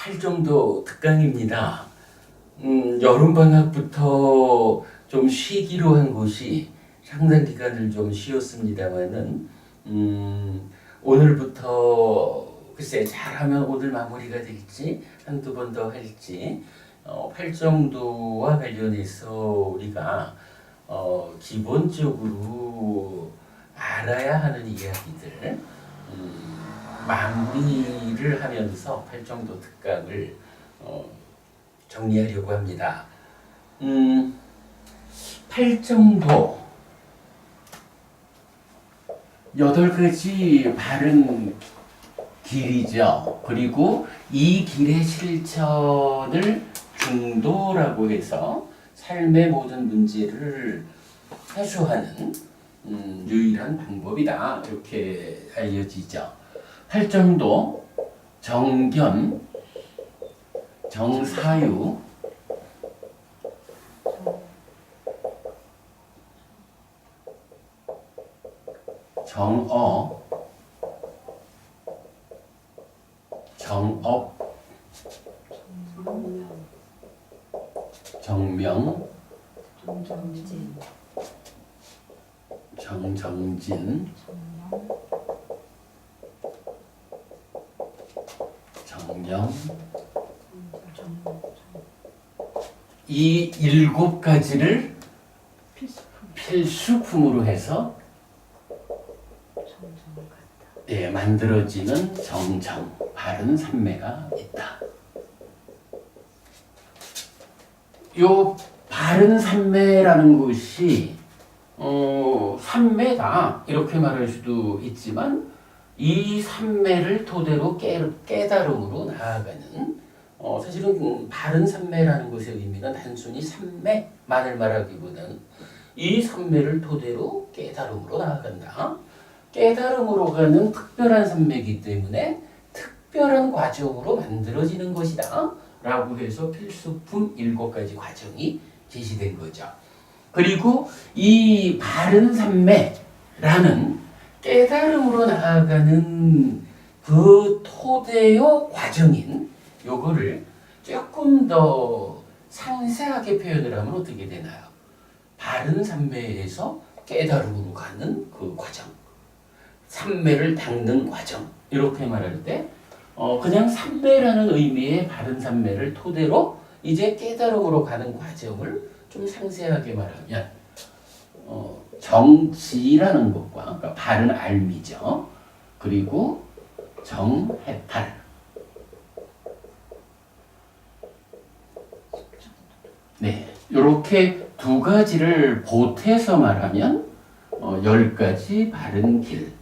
팔정도 특강입니다. 여름방학부터 좀 쉬기로 한 곳이 상당 기간을 좀 쉬었습니다만은 오늘부터 글쎄 잘하면 오늘 마무리가 될지 한두 번 더 할지 팔정도와 관련해서 우리가 기본적으로 알아야 하는 이야기들 마무리를 하면서 팔정도 특강을 정리하려고 합니다. 팔정도 8가지 바른 길이죠. 그리고 이 길의 실천을 중도라고 해서 삶의 모든 문제를 해소하는 유일한 방법이다. 이렇게 알려지죠. 팔정도, 정견, 정사유, 정어, 정업, 정명, 정정진, 정령, 이 7가지를 필수품으로 해서 만들어지는 정정, 바른 삼매가 있다. 요 바른 삼매라는 것이 삼매다 이렇게 말할 수도 있지만 이 삼매를 토대로 깨달음으로 나아가는 사실은 바른 삼매라는 것의 의미는 단순히 삼매만을 말하기보다는 이 삼매를 토대로 깨달음으로 나아간다. 깨달음으로 가는 특별한 삼매이기 때문에 특별한 과정으로 만들어지는 것이다 라고 해서 필수품 7가지 과정이 제시된 거죠. 그리고 이 바른 삼매라는 깨달음으로 나아가는 그 토대요 과정인 요거를 조금 더 상세하게 표현을 하면 어떻게 되나요? 바른 삼매에서 깨달음으로 가는 그 과정, 삼매를 닦는 과정 이렇게 말할 때 그냥 삼매라는 의미의 바른 삼매를 토대로 이제 깨달음으로 가는 과정을 좀 상세하게 말하면 정지라는 것과 그러니까 바른 알미죠. 그리고 정해탈. 네, 이렇게 2가지를 보태서 말하면 10가지 바른 길.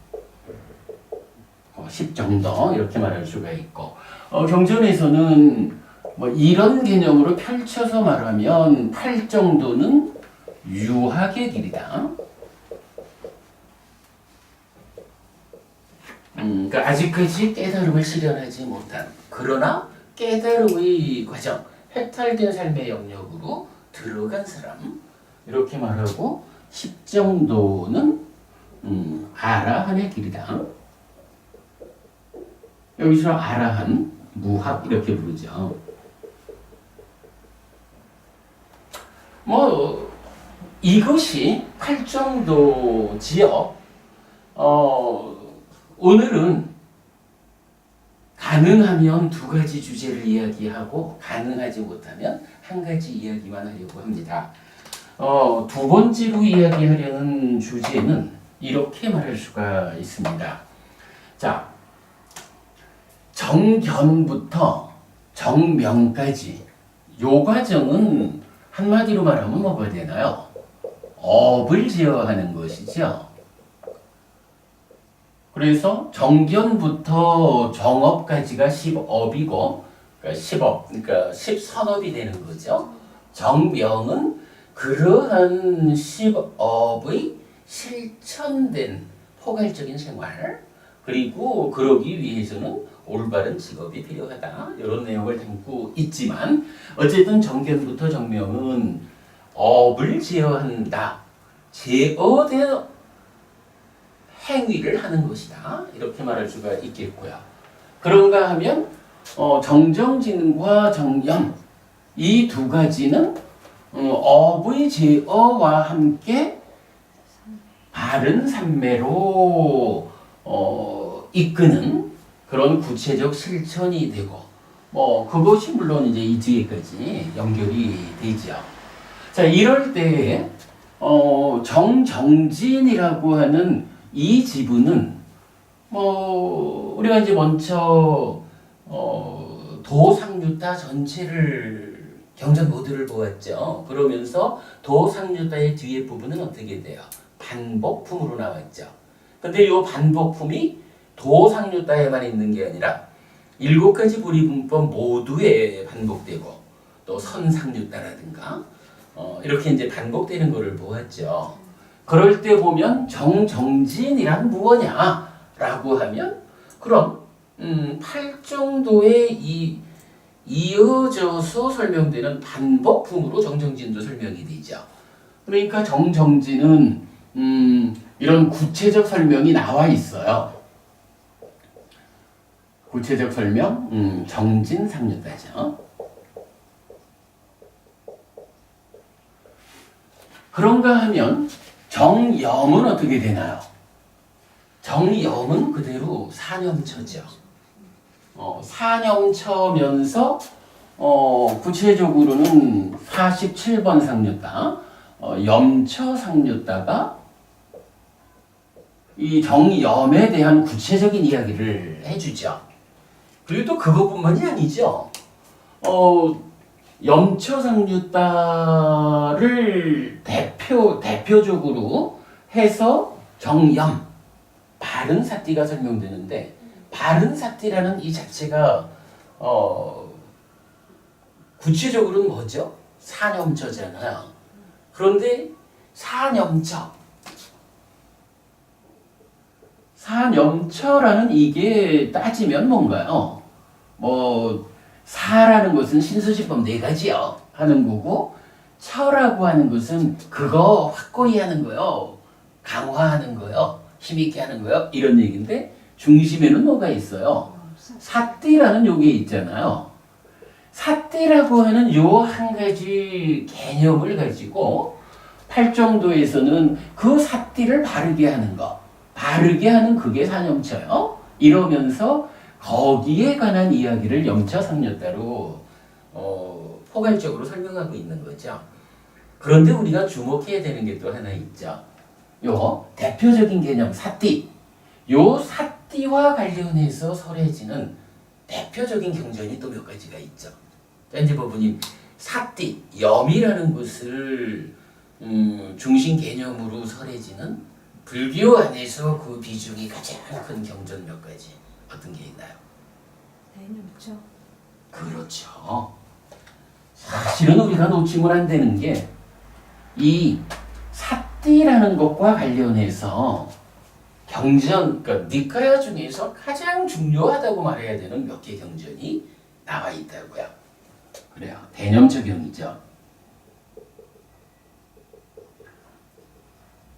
10정도 이렇게 말할 수가 있고 경전에서는 이런 개념으로 펼쳐서 말하면 팔정도는 유학의 길이다. 그러니까 아직까지 깨달음을 실현하지 못한 그러나 깨달음의 과정, 해탈된 삶의 영역으로 들어간 사람 이렇게 말하고 10정도는 아라한의 길이다. 여기서 아라한, 무학 이렇게 부르죠. 이것이 팔정도 지역. 오늘은 가능하면 2가지 주제를 이야기하고 가능하지 못하면 1가지 이야기만 하려고 합니다. 2번째로 이야기하려는 주제는 이렇게 말할 수가 있습니다. 자, 정견부터 정명까지 요 과정은 한마디로 말하면 뭐가 되나요? 업을 지어하는 것이죠. 그래서 정견부터 정업까지가 10업이고 그러니까 10업, 그러니까 10선업이 되는 거죠. 정명은 그러한 10업의 실천된 포괄적인 생활 그리고 그러기 위해서는 올바른 직업이 필요하다. 이런 내용을 담고 있지만 어쨌든 정견부터 정명은 업을 제어한다. 제어된 행위를 하는 것이다. 이렇게 말할 수가 있겠고요. 그런가 하면 정정진과 정염 이 두 가지는 어의 제어와 함께 바른 산매로 이끄는 그런 구체적 실천이 되고 그것이 물론 이제 이 뒤에까지 연결이 되죠. 자, 이럴 때에 정정진이라고 하는 이 지분은 우리가 이제 먼저 도상유타 전체를 경전 모두를 보았죠. 그러면서 도상유타의 뒤에 부분은 어떻게 돼요? 반복품으로 나왔죠. 근데 이 반복품이 도상유타에만 있는 게 아니라 7가지 불이분법 모두에 반복되고 또 선상유타라든가 이렇게 이제 반복되는 것을 보았죠. 그럴 때 보면 정정진이란 무엇냐라고 하면 그럼 8정도의 이어져서 설명되는 반복품으로 정정진도 설명이 되죠. 그러니까 정정진은 이런 구체적 설명이 나와 있어요. 구체적 설명, 정진 삼류다죠. 그런가 하면 정염은 어떻게 되나요? 정염은 그대로 사념처죠. 사념처면서 구체적으로는 47번 상류다, 염처 상류다가 이 정염에 대한 구체적인 이야기를 해주죠. 그리고 또 그것뿐만이 아니죠. 염처상류다를 대표적으로 해서 정염, 바른사띠가 설명되는데 바른사띠라는 이 자체가 구체적으로는 뭐죠? 사념처잖아요. 그런데 사념처라는 이게 따지면 뭔가요? 사라는 것은 신수시법 4가지요 하는 거고, 처라고 하는 것은 그거 확고히 하는 거요, 강화하는 거요, 힘있게 하는 거요, 이런 얘기인데 중심에는 뭐가 있어요? 사띠라는 요게 있잖아요. 사띠라고 하는 요 한 가지 개념을 가지고 팔정도에서는 그 사띠를 바르게 하는 거, 바르게 하는 그게 사념처요. 이러면서 거기에 관한 이야기를 염처상류다로 포괄적으로 설명하고 있는 거죠. 그런데 우리가 주목해야 되는 게 또 하나 있죠. 요 대표적인 개념 사띠. 요 사띠와 관련해서 설해지는 대표적인 경전이 또 몇 가지가 있죠. 이제 법부님, 사띠, 염이라는 것을 중심 개념으로 설해지는 불교 안에서 그 비중이 가장 큰 경전 몇 가지, 어떤 게 있나요? 대념처. 그렇죠. 사실은 우리가 놓치면 안 되는 게 이 사띠라는 것과 관련해서 경전, 그러니까 니카야 중에서 가장 중요하다고 말해야 되는 몇 개 경전이 나와 있다고요. 그래요. 대념처경이죠.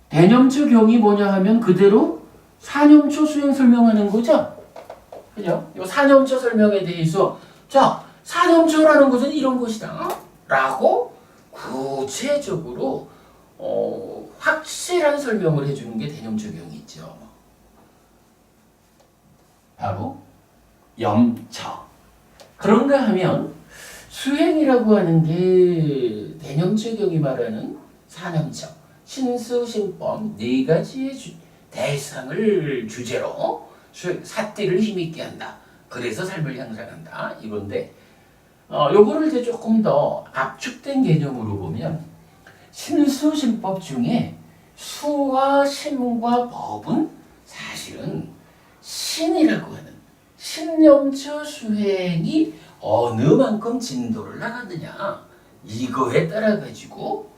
대념처경이 뭐냐 하면 그대로 사념처 수행 설명하는 거죠. 그죠? 이 사념처 설명에 대해서 자, 사념처라는 것은 이런 것이다 라고 구체적으로 확실한 설명을 해주는 게 대념처경이죠. 바로 염처. 그런가 하면 수행이라고 하는 게 대념처경이 말하는 사념처, 신수신법 4가지의 대상을 주제로 사띠를 힘있게 한다. 그래서 삶을 향상한다. 이건데 요거를 이제 조금 더 압축된 개념으로 보면 신수신법 중에 수와 심과 법은 사실은 신이라고 하는 신념처 수행이 어느 만큼 진도를 나갔느냐 이거에 따라 가지고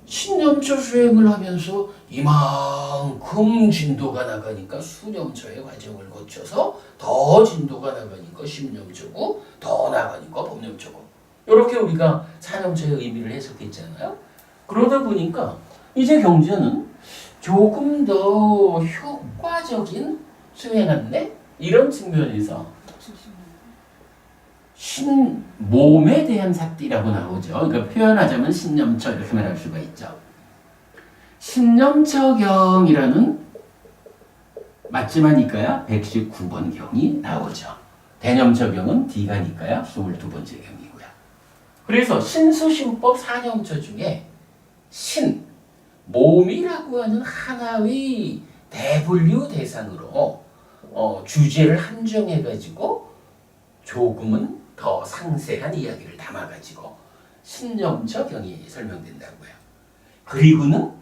신념처 수행을 하면서 이만큼 진도가 나가니까 수념처의 과정을 거쳐서 더 진도가 나가니까 심념처고 더 나가니까 법념처고, 이렇게 우리가 사념처의 의미를 해석했잖아요. 그러다 보니까 이제 경전은 조금 더 효과적인 수행한데 이런 측면에서 몸에 대한 삿띠라고 나오죠. 그러니까 표현하자면 신념처 이렇게 말할 수가 있죠. 신념처경이라는 맞지마니까야 119번 경이 나오죠. 대념처경은 D가니까야 22번째 경이고요. 그래서 신수신법 사념처 중에 신, 몸이라고 하는 하나의 대분류 대상으로 주제를 한정해가지고 조금은 더 상세한 이야기를 담아가지고 신념처경이 설명된다고요. 그리고는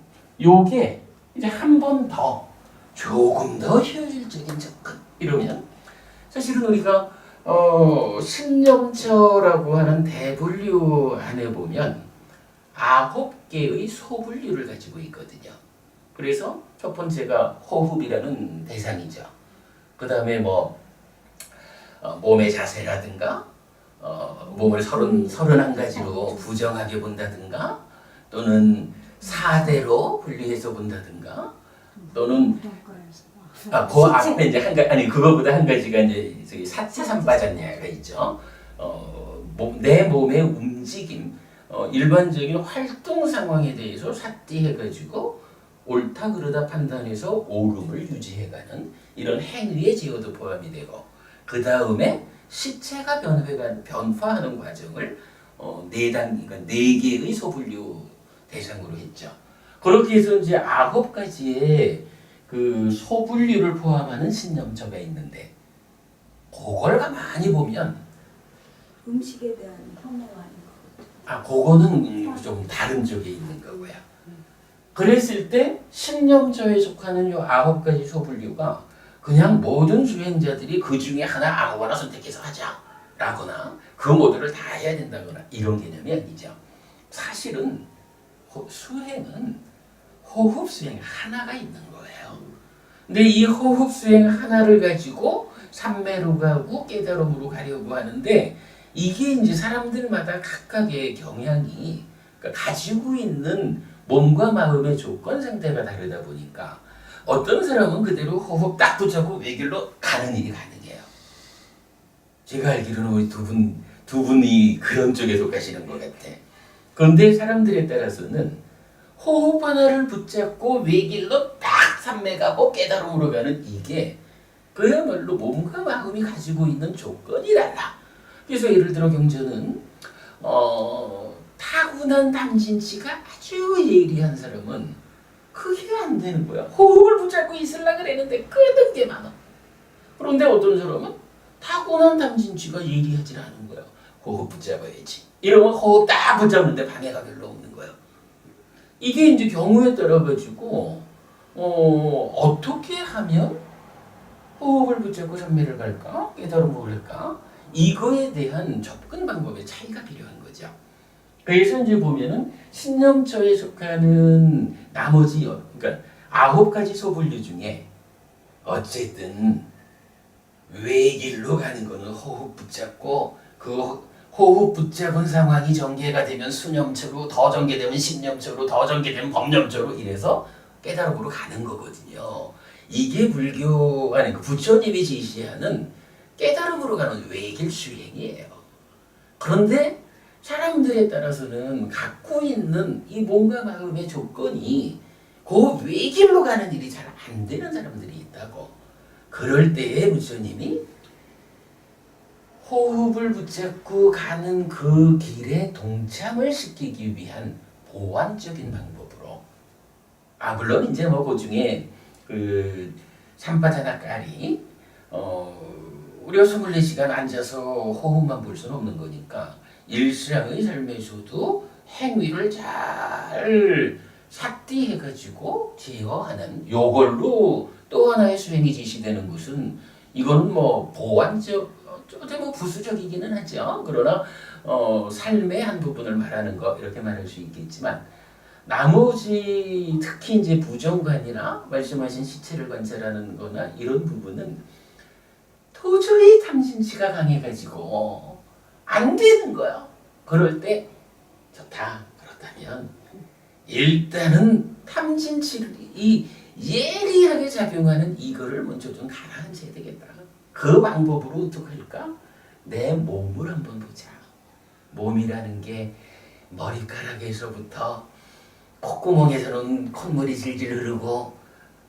요게 이제 한 번 더 조금 더 효율적인 접근 이러면 사실은 우리가 신념처라고 하는 대분류 안에 보면 9개의 소분류를 가지고 있거든요. 그래서 첫 번째가 호흡이라는 대상이죠. 그 다음에 몸의 자세라든가 몸을 31가지로 부정하게 본다든가 또는 4대로 분리해서 본다든가 또는 그 앞에 이제 그거보다 한 가지가 이제 저기 사치삼바잔냐가 있죠. 내 몸의 움직임, 일반적인 활동 상황에 대해서 삿띠해가지고 옳다 그르다 판단해서 옳음을 유지해가는 이런 행위의 제어도 포함이 되고 그 다음에 시체가 변화하는 과정을 그러니까 4개의 소분류 대상으로 했죠. 그렇게 해서 이제 9가지의 그 소분류를 포함하는 신념처가 있는데 그걸 가만히 보면 음식에 대한 혐오가 아닌 것 그거는 좀 다른 쪽에 있는 거고요. 그랬을 때 신념처에 속하는 요 9가지 소분류가 그냥 모든 수행자들이 그 중에 하나 아무거나 선택해서 하자라거나 그 모두를 다 해야 된다거나 이런 개념이 아니죠. 사실은 수행은 호흡 수행 하나가 있는 거예요. 근데 이 호흡 수행 하나를 가지고 삼매로 가고 깨달음으로 가려고 하는데 이게 이제 사람들마다 각각의 경향이 그러니까 가지고 있는 몸과 마음의 조건 상태가 다르다 보니까 어떤 사람은 그대로 호흡 딱 붙잡고 외길로 가는 일이 가능해요. 제가 알기로는 우리 두 분이 그런 쪽에 속하시는 것 같아. 그런데 사람들에 따라서는 호흡 하나를 붙잡고 외길로 딱 삼매가고 깨달음으로 가는 이게 그야말로 몸과 마음이 가지고 있는 조건이 달라. 그래서 예를 들어 경전은 타고난 탐진치가 아주 예리한 사람은 그게 안 되는 거야. 호흡을 붙잡고 있으려고 그랬는데 끄는 게 많아. 그런데 어떤 사람은 타고난 탐진치가 예리하지 않은 거야. 호흡 붙잡아야지. 이러면 호흡 딱 붙잡는데 방해가 별로 없는 거예요. 이게 이제 경우에 따라 가지고 어떻게 하면 호흡을 붙잡고 삼매를 갈까? 깨달음을 갈까? 이거에 대한 접근 방법의 차이가 필요한 거죠. 그래서 이제 보면은 신념처에 속하는 나머지 그러니까 9가지 소분류 중에 어쨌든 외길로 가는 거는 호흡 붙잡고 그 호흡 붙잡은 상황이 전개가 되면 수념처로 더 전개되면 신념처로 더 전개되면 법념처로 이래서 깨달음으로 가는 거거든요. 이게 불교 아니 그 부처님이 제시하는 깨달음으로 가는 외길 수행이에요. 그런데 사람들에 따라서는 갖고 있는 이 몸과 마음의 조건이 그 외길로 가는 일이 잘 안 되는 사람들이 있다고. 그럴 때에 부처님이 호흡을 붙잡고 가는 그 길에 동참을 시키기 위한 보완적인 방법으로 물론 이제 그 중에 그 삼바자나까리 우리가 24시간 앉아서 호흡만 볼 수는 없는 거니까 일상의 삶에서도 행위를 잘 삭디해가지고 제어하는 요걸로 또 하나의 수행이 제시되는 것은 이거는 보완적 좀 부수적이기는 하죠. 그러나 삶의 한 부분을 말하는 거 이렇게 말할 수 있겠지만 나머지 특히 이제 부정관이나 말씀하신 시체를 관찰하는 거나 이런 부분은 도저히 탐진치가 강해가지고 안 되는 거예요. 그럴 때 좋다. 그렇다면 일단은 탐진치이 예리하게 작용하는 이거를 먼저 좀 가라앉혀야 되겠다. 그 방법으로 어떻게 할까? 내 몸을 한번 보자. 몸이라는 게 머리카락에서부터 콧구멍에서는 콧물이 질질 흐르고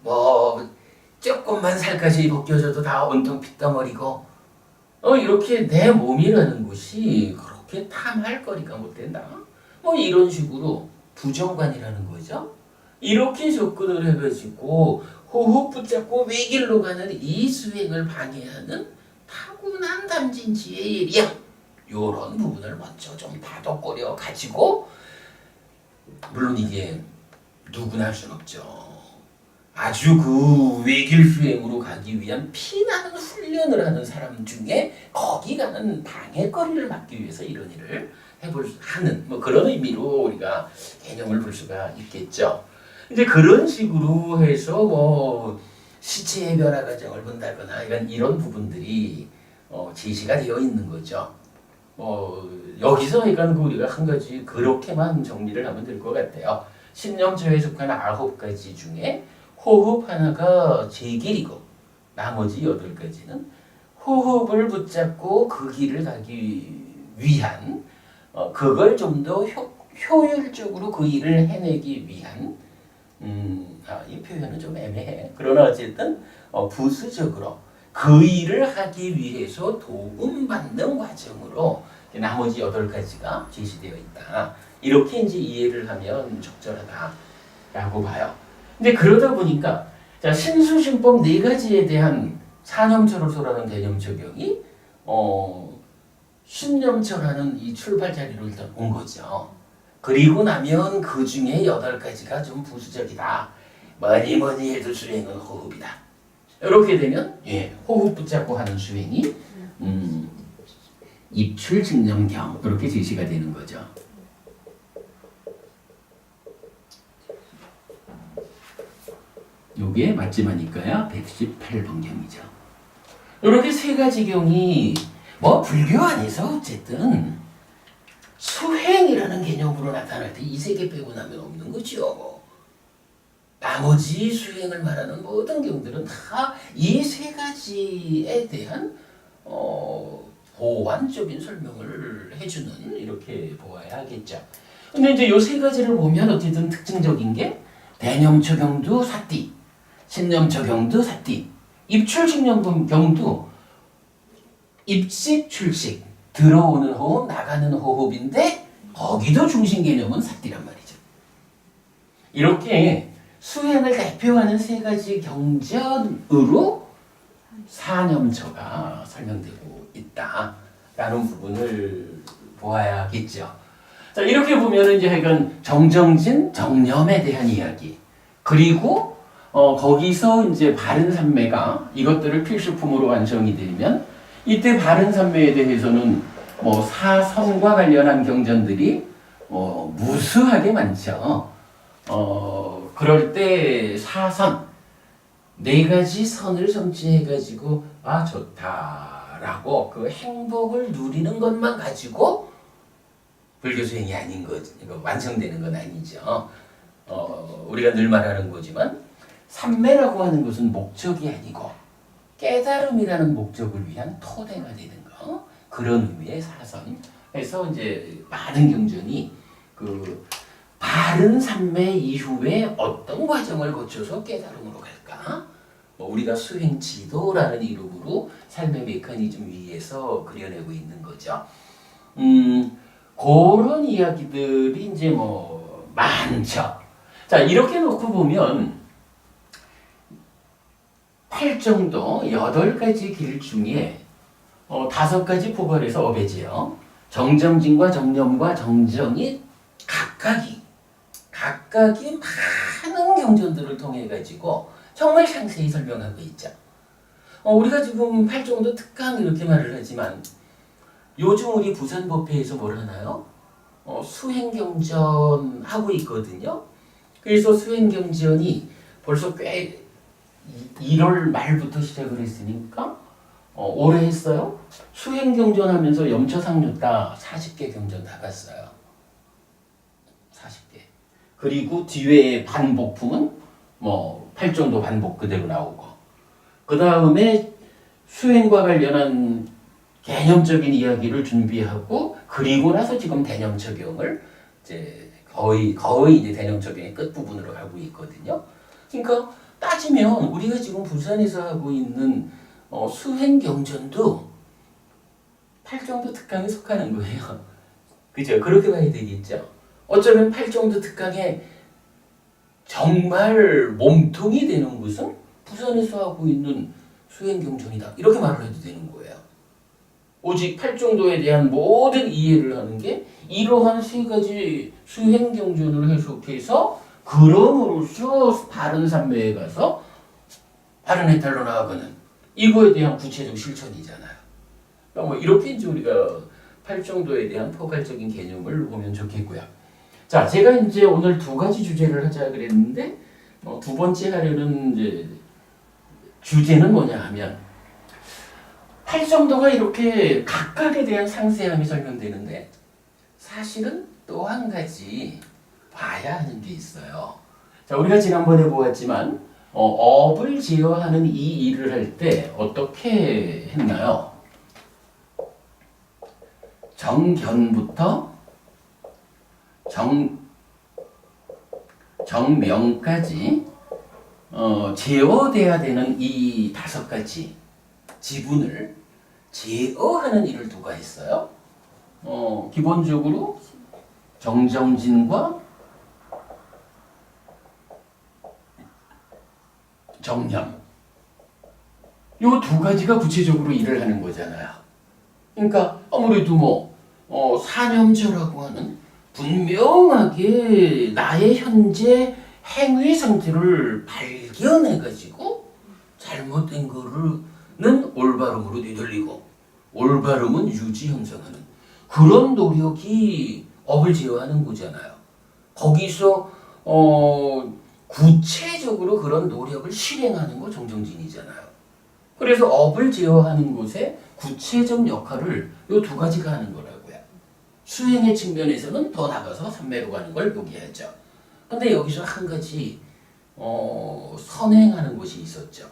뭐 조금만 살갗이 벗겨져도 다 온통 핏덩어리고 이렇게 내 몸이라는 것이 그렇게 탐할 거리가 못 된다. 뭐 이런 식으로 부정관이라는 거죠. 이렇게 접근을 해가지고 호흡 붙잡고 외길로 가는 이 수행을 방해하는 타고난 담진지의 예리함 이런 부분을 먼저 좀 다독거려 가지고 물론 이게 누구나 할 수는 없죠. 아주 그 외길 수행으로 가기 위한 피나는 훈련을 하는 사람 중에 거기 가는 방해거리를 막기 위해서 이런 일을 하는 뭐 그런 의미로 우리가 개념을 볼 수가 있겠죠. 이제 그런 식으로 해서 뭐 시체의 변화 과정을 본다거나 이런 부분들이 제시가 되어 있는 거죠. 여기서 우리가 한 가지 그렇게만 정리를 하면 될 것 같아요. 신념처에 속하는 9가지 중에 호흡 하나가 제길이고 나머지 8가지는 호흡을 붙잡고 그 길을 가기 위한 그걸 좀 더 효율적으로 그 일을 해내기 위한 이 표현은 좀 애매해. 그러나 어쨌든 부수적으로 그 일을 하기 위해서 도움받는 과정으로 나머지 8가지가 제시되어 있다. 이렇게 이제 이해를 하면 적절하다라고 봐요. 근데 그러다 보니까 자, 신수신법 4가지에 대한 사념처로서라는 개념 적용이 신념처라는 이 출발 자리로 일단 온 거죠. 그리고 나면 그 중에 8가지가 좀 부수적이다. 뭐니 해도 수행은 호흡이다. 이렇게 되면 호흡 붙잡고 하는 수행이 입출직념경 이렇게 제시가 되는 거죠. 요게 맞지마니까요. 118번경이죠. 이렇게 3가지 경이 뭐 불교 안에서 어쨌든 수행이라는 개념으로 나타날 때 이 3개 빼고 나면 없는 거죠. 나머지 수행을 말하는 모든 경들은 다 이 3가지에 대한 보완적인 설명을 해주는 이렇게 보아야 하겠죠. 근데 이제 요 3가지를 보면 어쨌든 특징적인 게 대념처경도 사띠, 신념처경도 사띠, 입출직념경도 입식 출식 들어오는 호흡 나가는 호흡인데 거기도 중심 개념은 사띠란 말이죠. 이렇게 수행을 대표하는 3가지 경전으로 사념처가 설명되고 있다라는 부분을 보아야겠죠. 자, 이렇게 보면은 이제 하여간 정정진, 정념에 대한 이야기, 그리고 거기서 이제 바른 삼매가 이것들을 필수품으로 완성이 되면 이때 바른 삼매에 대해서는 뭐 사선과 관련한 경전들이 무수하게 많죠. 그럴 때 사선 4가지 선을 성취해가지고 좋다라고 그 행복을 누리는 것만 가지고 불교 수행이 아닌 거지. 완성되는 건 아니죠. 우리가 늘 말하는 거지만 삼매라고 하는 것은 목적이 아니고 깨달음이라는 목적을 위한 토대가 되는 거. 그런 의미의 사선. 그래서 이제 많은 경전이 그 바른 삼매 이후에 어떤 과정을 거쳐서 깨달음으로 갈까? 우리가 수행 지도라는 이름으로 삶의 메커니즘 위에서 그려내고 있는 거죠. 그런 이야기들이 이제 많죠. 자, 이렇게 놓고 보면 8정도 8가지 길 중에 5가지 포괄해서 어배지요. 정정진과 정념과 정정이 각각이 많은 경전들을 통해 가지고 정말 상세히 설명하고 있죠. 우리가 지금 8정도 특강 이렇게 말을 하지만 요즘 우리 부산법회에서 뭘 하나요? 수행경전 하고 있거든요. 그래서 수행경전이 벌써 꽤 1월 말부터 시작을 했으니까 오래 했어요. 수행경전 하면서 염처상류다 40개 경전 다 봤어요. 40개. 그리고 뒤에 반복품은 8정도 반복 그대로 나오고, 그 다음에 수행과 관련한 개념적인 이야기를 준비하고 그리고 나서 지금 대념 적용을 이제 거의 이제 대념 적용의 끝 부분으로 가고 있거든요. 그러니까 따지면 우리가 지금 부산에서 하고 있는 수행 경전도 8정도 특강에 속하는 거예요. 그죠? 그렇게 봐야 되겠죠. 어쩌면 8정도 특강에 정말 몸통이 되는 것은 부산에서 하고 있는 수행 경전이다. 이렇게 말을 해도 되는 거예요. 오직 8정도에 대한 모든 이해를 하는 게 이러한 세 가지 수행 경전을 해석해서 그럼으로써 바른 삼매에 가서 바른 해탈로 나아가는 이거에 대한 구체적 실천이잖아요. 그러니까 뭐 이렇게 이제 우리가 8정도에 대한 포괄적인 개념을 보면 좋겠고요. 자, 제가 이제 오늘 두 가지 주제를 하자 그랬는데 두 번째 하려는 이제 주제는 뭐냐 하면 8정도가 이렇게 각각에 대한 상세함이 설명되는데 사실은 또 한 가지 봐야 하는 게 있어요. 자, 우리가 지난번에 보았지만 업을 제어하는 이 일을 할 때 어떻게 했나요? 정견부터 정명까지 제어돼야 되는 이 5가지 지분을 제어하는 일을 누가 했어요? 기본적으로 정정진과 정념 이 두 가지가 구체적으로 일을 하는 거잖아요. 그러니까 아무래도 사념처라고 하는 분명하게 나의 현재 행위 상태를 발견해가지고 잘못된 거는 올바름으로 되돌리고 올바름은 유지 형성하는 그런 노력이 업을 제어하는 거잖아요. 거기서 구체적으로 그런 노력을 실행하는 거 정정진이잖아요. 그래서 업을 제어하는 곳에 구체적 역할을 이 두 가지가 하는 거라고요. 수행의 측면에서는 더 나가서 삼매로 가는 걸 요기하죠. 근데 여기서 한 가지 선행하는 것이 있었죠.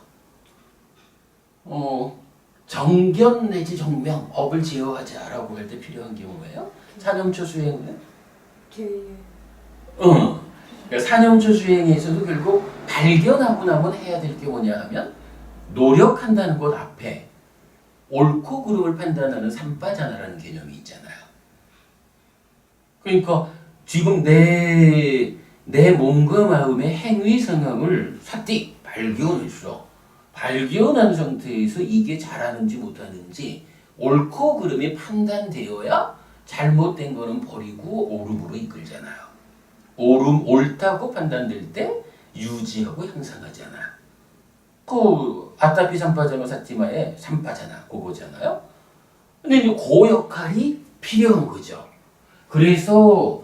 정견 내지 정명, 업을 제어하자라고 할 때 필요한 게 뭐예요? 사념초 수행은? 그러니까 사념초 수행에서도 결국 발견하고 나면 해야 될 게 뭐냐 하면 노력한다는 것 앞에 옳고 그름을 판단하는 삼빠자나라는 개념이 있잖아요. 그러니까 지금 내 몸과 마음의 행위 상황을 사띠 발견했어. 발견한 상태에서 이게 잘하는지 못하는지 옳고 그름이 판단되어야 잘못된 거는 버리고 옳음으로 이끌잖아요. 옳다고 판단될 때 유지하고 향상하잖아. 그 아타피 삼파자노 사티마의 삼파자나 그거잖아요. 근데 이제 그 역할이 필요한 거죠. 그래서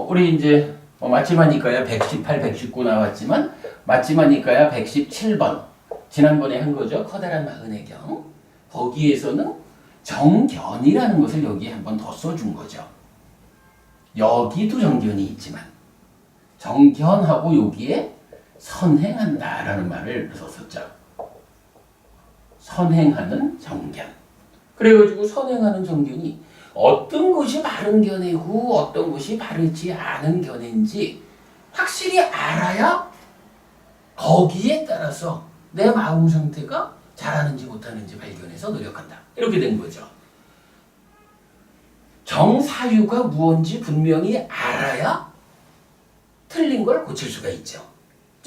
우리 이제 마치마니까야 118, 119 나왔지만 마치마니까야 117번 지난번에 한 거죠. 커다란 마흔의 경. 거기에서는 정견이라는 것을 여기에 한 번 더 써준 거죠. 여기도 정견이 있지만 정견하고 여기에 선행한다라는 말을 썼었죠. 선행하는 정견. 그래가지고 선행하는 정견이 어떤 것이 바른 견해고 어떤 것이 바르지 않은 견해인지 확실히 알아야 거기에 따라서 내 마음 상태가 잘하는지 못하는지 발견해서 노력한다. 이렇게 된 거죠. 정사유가 무언지 분명히 알아야 틀린 걸 고칠 수가 있죠.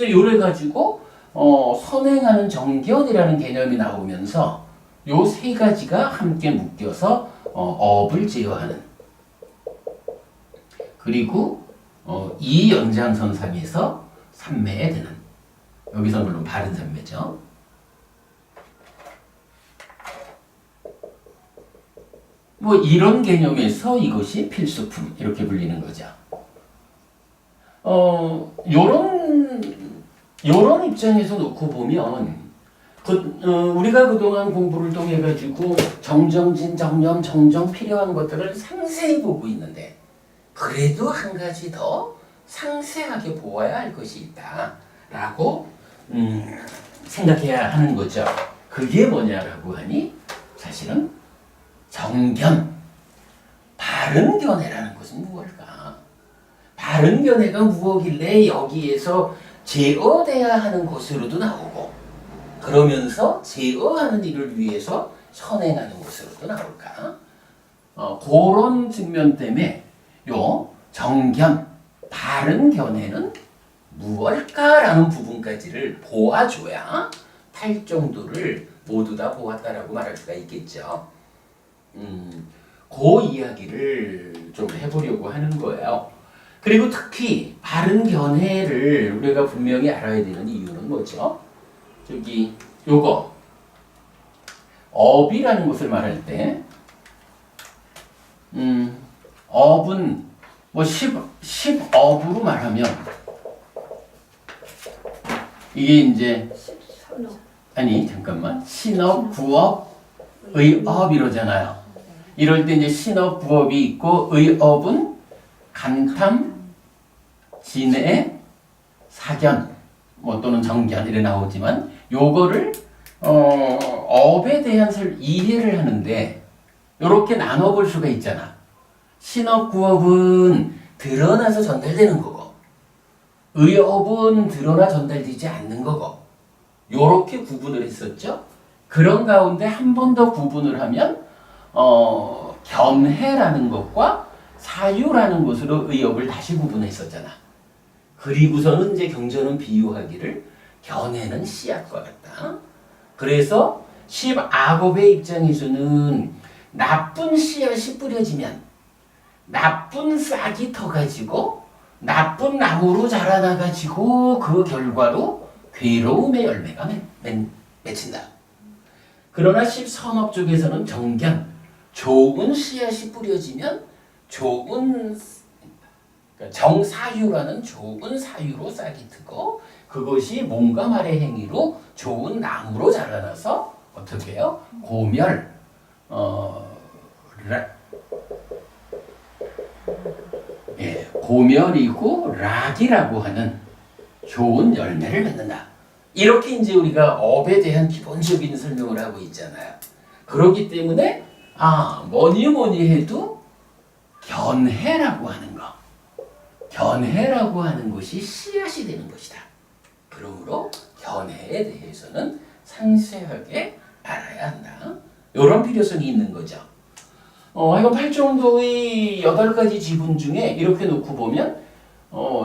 요래 가지고 선행하는 정견이라는 개념이 나오면서 요 세 가지가 함께 묶여서 업을 제어하는 그리고 이 연장선상에서 삼매에 드는 여기서 물론 바른 삼매죠. 이런 개념에서 이것이 필수품 이렇게 불리는 거죠. 요런 입장에서 놓고 보면 우리가 그동안 공부를 통해 가지고 정정진, 정념, 정정 필요한 것들을 상세히 보고 있는데 그래도 한 가지 더 상세하게 보아야 할 것이 있다라고 생각해야 하는 거죠. 그게 뭐냐라고 하니 사실은 정견, 바른 견해라는 것은 무엇일까? 바른 견해가 무엇길래 여기에서 제어돼야 하는 것으로도 나오고 그러면서 제어하는 일을 위해서 선행하는 것으로도 나올까? 그런 측면 때문에 요 정견, 바른 견해는 무엇일까라는 부분까지를 보아줘야 팔정도를 모두 다 보았다라고 말할 수가 있겠죠. 그 이야기를 좀 해보려고 하는 거예요. 그리고 특히 바른 견해를 우리가 분명히 알아야 되는 이유는 뭐죠? 저기 요거 업이라는 것을 말할 때 업은 뭐 10업으로 말하면 이게 이제 아니 잠깐만 신업, 구업, 의업 이러잖아요. 이럴 때 이제 신업, 구업이 있고 의업은 간탐, 진해, 사견 뭐 또는 정견 이래 나오지만 요거를 업에 대한 이해를 하는데 이렇게 나눠볼 수가 있잖아. 신업, 구업은 드러나서 전달되는 거고 의업은 드러나 전달되지 않는 거고 요렇게 구분을 했었죠. 그런 가운데 한 번 더 구분을 하면 견해라는 것과 사유라는 것으로 의업을 다시 구분했었잖아. 그리고서는 이제 경전은 비유하기를 견해는 씨앗과 같다. 그래서 10악업의 입장에서는 나쁜 씨앗이 뿌려지면 나쁜 싹이 터가지고 나쁜 나무로 자라나가지고 그 결과로 괴로움의 열매가 맺힌다. 그러나 10선업 쪽에서는 정견, 좋은 씨앗이 뿌려지면 좋은 정사유라는 좋은 사유로 싹이 트고 그것이 몸과 말의 행위로 좋은 나무로 자라나서 어떻게 해요? 고멸, 고멸이고 락이라고 하는 좋은 열매를 맺는다. 이렇게 이제 우리가 업에 대한 기본적인 설명을 하고 있잖아요. 그렇기 때문에 뭐니 해도 견해라고 하는 거, 견해라고 하는 것이 씨앗이 되는 것이다. 그러므로 견해에 대해서는 상세하게 알아야 한다. 이런 필요성이 있는 거죠. 이건 팔정도의 8가지 지분 중에 이렇게 놓고 보면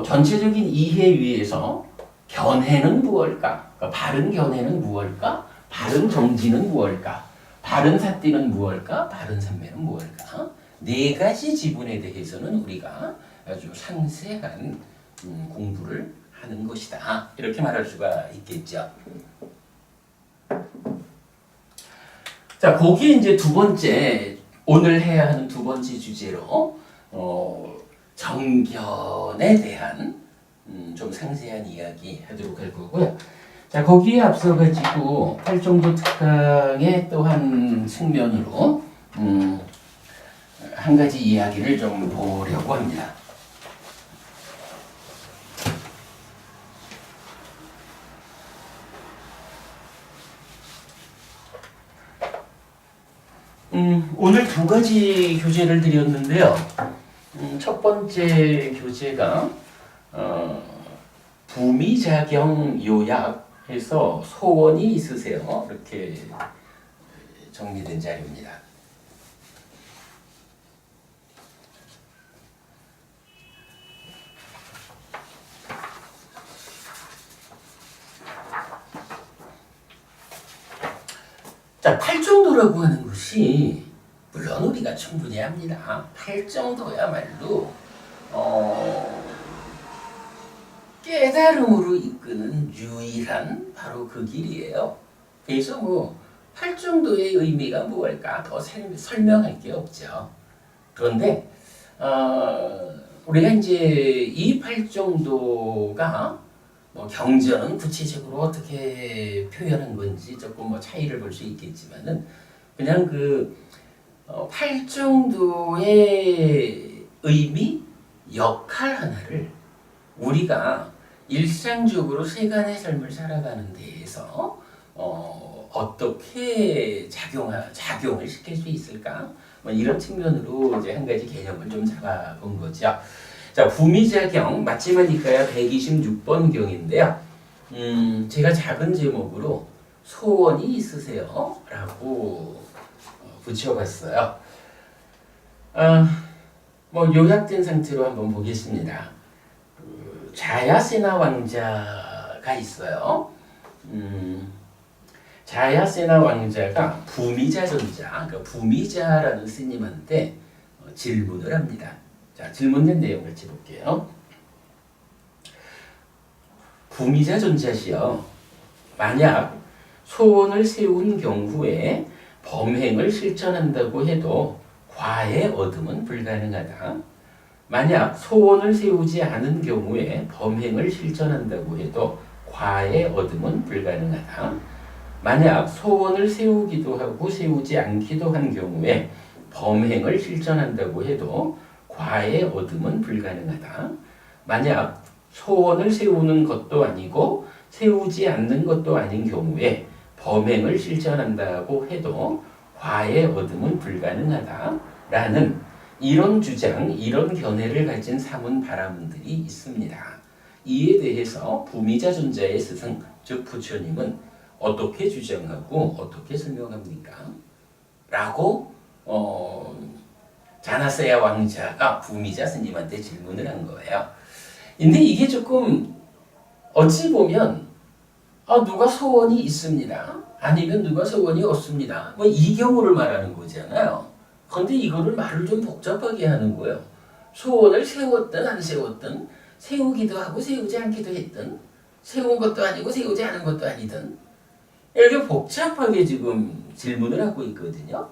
전체적인 이해 위에서 견해는 무엇일까? 그러니까 바른 견해는 무엇일까? 바른 정지는 무엇일까? 바른 사띠는 무엇일까? 바른 삼매는 무엇일까? 4가지 지분에 대해서는 우리가 아주 상세한 공부를 하는 것이다. 이렇게 말할 수가 있겠죠. 자, 거기에 이제 두 번째 오늘 해야 하는 두 번째 주제로 정견에 대한 좀 상세한 이야기 하도록 할 거고요. 자, 거기에 앞서 가지고 팔정도 특강의 또 한 측면으로 한 가지 이야기를 좀 보려고 합니다. 오늘 2가지 교재를 드렸는데요. 첫 번째 교재가 부미작용 요약해서 소원이 있으세요. 이렇게 정리된 자료입니다. 자, 팔정도라고 하는 것이 물론 우리가 충분히 합니다. 팔정도야말로 깨달음으로 이끄는 유일한 바로 그 길이에요. 그래서 팔정도의 의미가 무엇일까 더 설명할 게 없죠. 그런데 우리가 이제 이 팔정도가 경전은 구체적으로 어떻게 표현한 건지 조금 차이를 볼 수 있겠지만은 그냥 그 팔정도의 의미, 역할 하나를 우리가 일상적으로 세간의 삶을 살아가는 데에서 어떻게 작용을 시킬 수 있을까? 뭐 이런 측면으로 이제 한 가지 개념을 좀 잡아본 거죠. 자, 부미자경 맞지마니까야 126번 경인데요. 제가 작은 제목으로 소원이 있으세요? 라고 붙여봤어요. 뭐 요약된 상태로 한번 보겠습니다. 자야세나 왕자가 있어요. 자야세나 왕자가 부미자 전자, 그러니까 부미자라는 스님한테 질문을 합니다. 자, 질문된 내용 같이 볼게요. 부미자 전자시여, 만약 소원을 세운 경우에 범행을 실천한다고 해도 과의 얻음은 불가능하다. 만약 소원을 세우지 않은 경우에 범행을 실천한다고 해도 과의 얻음은 불가능하다. 만약 소원을 세우기도 하고 세우지 않기도 한 경우에 범행을 실천한다고 해도 과의 얻음은 불가능하다. 만약 소원을 세우는 것도 아니고 세우지 않는 것도 아닌 경우에 범행을 실천한다고 해도 과의 얻음은 불가능하다라는 이런 주장, 이런 견해를 가진 사문 바라문들이 있습니다. 이에 대해서 부미자 존자의 스승, 즉 부처님은 어떻게 주장하고 어떻게 설명합니까? 라고 자나세야 왕자가 부미자 스님한테 질문을 한 거예요. 근데 이게 조금 어찌 보면 누가 소원이 있습니다. 아니면 누가 소원이 없습니다. 뭐 이 경우를 말하는 거잖아요. 그런데 이거를 말을 좀 복잡하게 하는 거예요. 소원을 세웠든 안 세웠든 세우기도 하고 세우지 않기도 했든 세운 것도 아니고 세우지 않은 것도 아니든 이렇게 복잡하게 지금 질문을 하고 있거든요.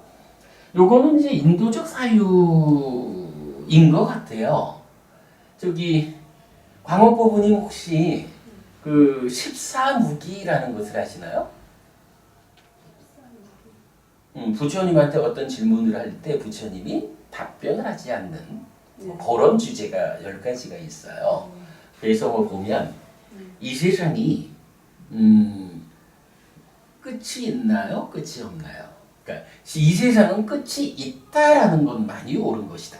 요거는 이제 인도적 사유인 것 같아요. 저기 광원법부님 혹시 그 14무기라는 것을 아시나요? 부처님한테 어떤 질문을 할 때 부처님이 답변을 하지 않는 그런 주제가 10가지가 있어요. 그래서 뭐 보면 이 세상이 끝이 있나요? 끝이 없나요? 그러니까 이 세상은 끝이 있다라는 것만이 옳은 것이다.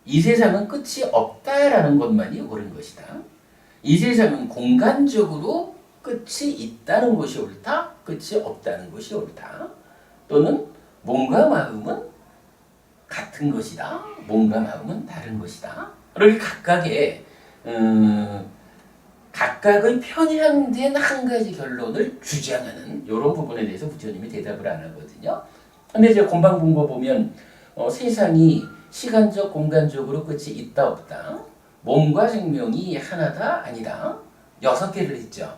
이 세상은 끝이 없다라는 것만이 옳은 것이다. 이 세상은 공간적으로 끝이 있다는 것이 옳다. 끝이 없다는 것이 옳다. 또는 몸과 마음은 같은 것이다. 몸과 마음은 다른 것이다. 이렇게 각각의 편향된 한 가지 결론을 주장하는 이런 부분에 대해서 부처님이 대답을 안 하거든요. 근데 이제 곤방본거 보면 세상이 시간적, 공간적으로 끝이 있다 없다. 몸과 생명이 하나다 아니다. 6개를 했죠.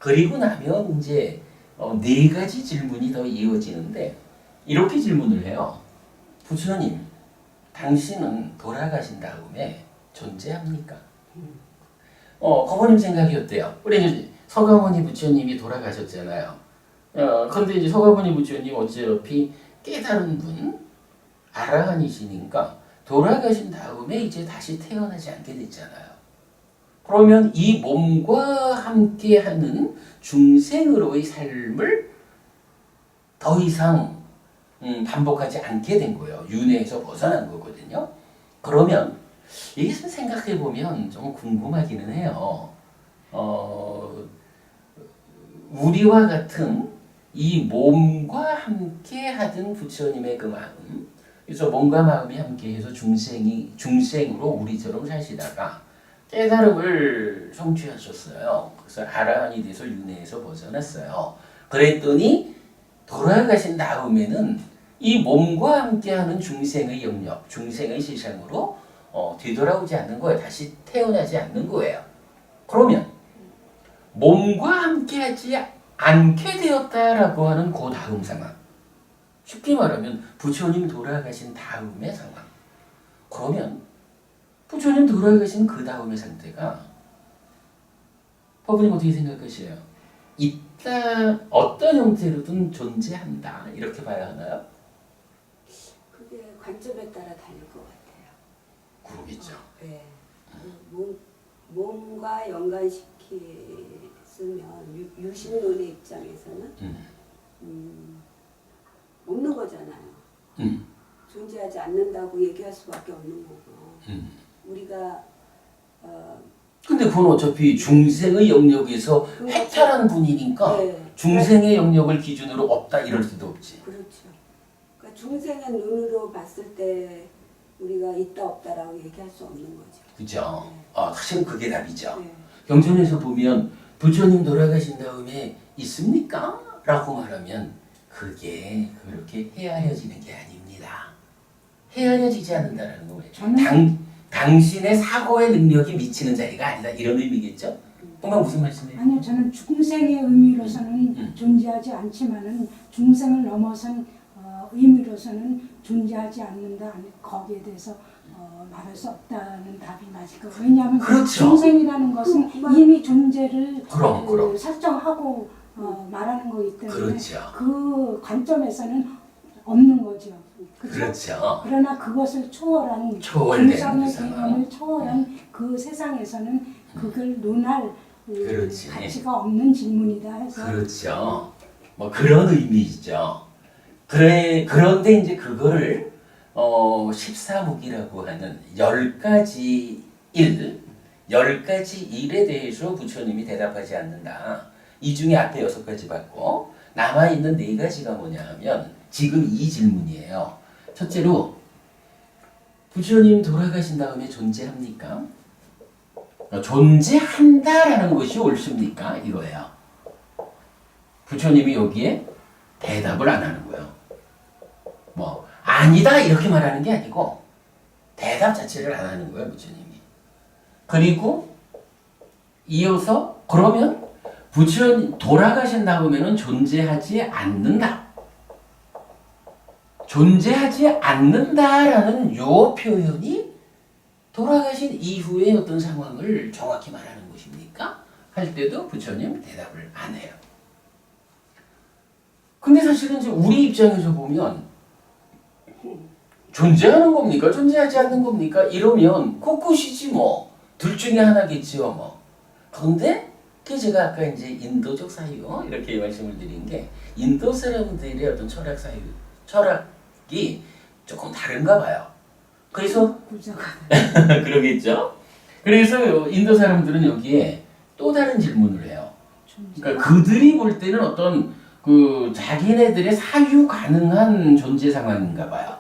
그리고 나면 이제 4가지 질문이 더 이어지는데 이렇게 질문을 해요. 부처님, 당신은 돌아가신 다음에 존재합니까? 거부님 생각이 어때요? 우리 이제 서가모니 부처님이 돌아가셨잖아요. 그런데 이제 서가모니 부처님 어차피 깨달은 분, 아라한이시니까 돌아가신 다음에 이제 다시 태어나지 않게 됐잖아요. 그러면 이 몸과 함께하는 중생으로의 삶을 더 이상 반복하지 않게 된 거예요. 윤회에서 벗어난 거거든요. 그러면 이것을 생각해 보면 좀 궁금하기는 해요. 우리와 같은 이 몸과 함께하던 부처님의 그 마음, 그래서 몸과 마음이 함께해서 중생으로 우리처럼 사시다가 깨달음을 성취하셨어요. 그래서 아라한이 돼서 윤회에서 벗어났어요. 그랬더니 돌아가신 다음에는 이 몸과 함께하는 중생의 영역, 중생의 세상으로 되돌아오지 않는 거예요. 다시 태어나지 않는 거예요. 그러면 몸과 함께하지 않게 되었다라고 하는 그 다음 상황, 쉽게 말하면 부처님 돌아가신 다음의 상황. 그러면 부처님 돌아가신 그 다음의 상태가 법부님 어떻게 생각하세요? 있다, 어떤 형태로든 존재한다 이렇게 봐야 하나요? 그게 관점에 따라 다를 것 같아요. 그러겠죠. 네. 몸과 연관시키면 유신론의 입장에서는 없는 거잖아요. 존재하지 않는다고 얘기할 수밖에 없는 거고 음. 우리가 근데 그건 어차피 중생의 영역에서 해탈한 분이니까 네. 중생의 영역을 기준으로 없다 이럴 수도 없지. 그렇죠. 그러니까 중생의 눈으로 봤을 때 우리가 있다 없다라고 얘기할 수 없는 거죠. 그죠? 사실은 그게 답이죠. 네. 경전에서 보면 부처님 돌아가신 다음에 있습니까? 라고 말하면 그게 그렇게 헤아려지는 게 아닙니다. 헤아려지지 않는다는 거예요. 당신의 사고의 능력이 미치는 자리가 아니다. 이런 의미겠죠? 금방 무슨 말씀이에요? 아니요, 저는 중생의 의미로서는 존재하지 않지만은 중생을 넘어선 의미로서는 존재하지 않는다. 거기에 대해서 말할 수 없다는 답이 맞을 거예요. 왜냐하면 그렇죠. 중생이라는 것은 이미 존재를 그럼. 설정하고 말하는 거기 때문에 그렇죠. 그 관점에서는 없는 거죠. 그렇죠. 그러나 그것을 초월한 초월된 감성의 그 상황. 개념을 초월한 그 세상에서는 그걸 논할 그렇지. 가치가 없는 질문이다 해서 그렇죠. 뭐 그런 의미죠. 그런데 이제 그거를 14무기라고 하는 10가지 일에 대해서 부처님이 대답하지 않는다. 이 중에 앞에 6가지 받고 남아있는 4가지가 뭐냐 하면 지금 이 질문이에요. 첫째로 부처님 돌아가신 다음에 존재합니까? 존재한다라는 것이 옳습니까? 이거예요. 부처님이 여기에 대답을 안 하는 거예요. 뭐 아니다 이렇게 말하는 게 아니고 대답 자체를 안 하는 거예요, 부처님이. 그리고 이어서 그러면 부처님 돌아가신 다음에는 존재하지 않는다. 존재하지 않는다라는 요 표현이 돌아가신 이후의 어떤 상황을 정확히 말하는 것입니까? 할 때도 부처님 대답을 안 해요. 근데 사실은 이제 우리 입장에서 보면 존재하는 겁니까? 존재하지 않는 겁니까? 이러면 코끝이지 뭐. 둘 중에 하나겠지요 뭐. 그런데 그 제가 아까 이제 인도적 사유 이렇게 말씀을 드린 게 인도 사람들의 어떤 철학이 조금 다른가 봐요. 그래서 그러겠죠. 그래서 인도 사람들은 여기에 또 다른 질문을 해요. 그러니까 그들이 볼 때는 어떤 그 자기네들의 사유 가능한 존재 상황인가 봐요.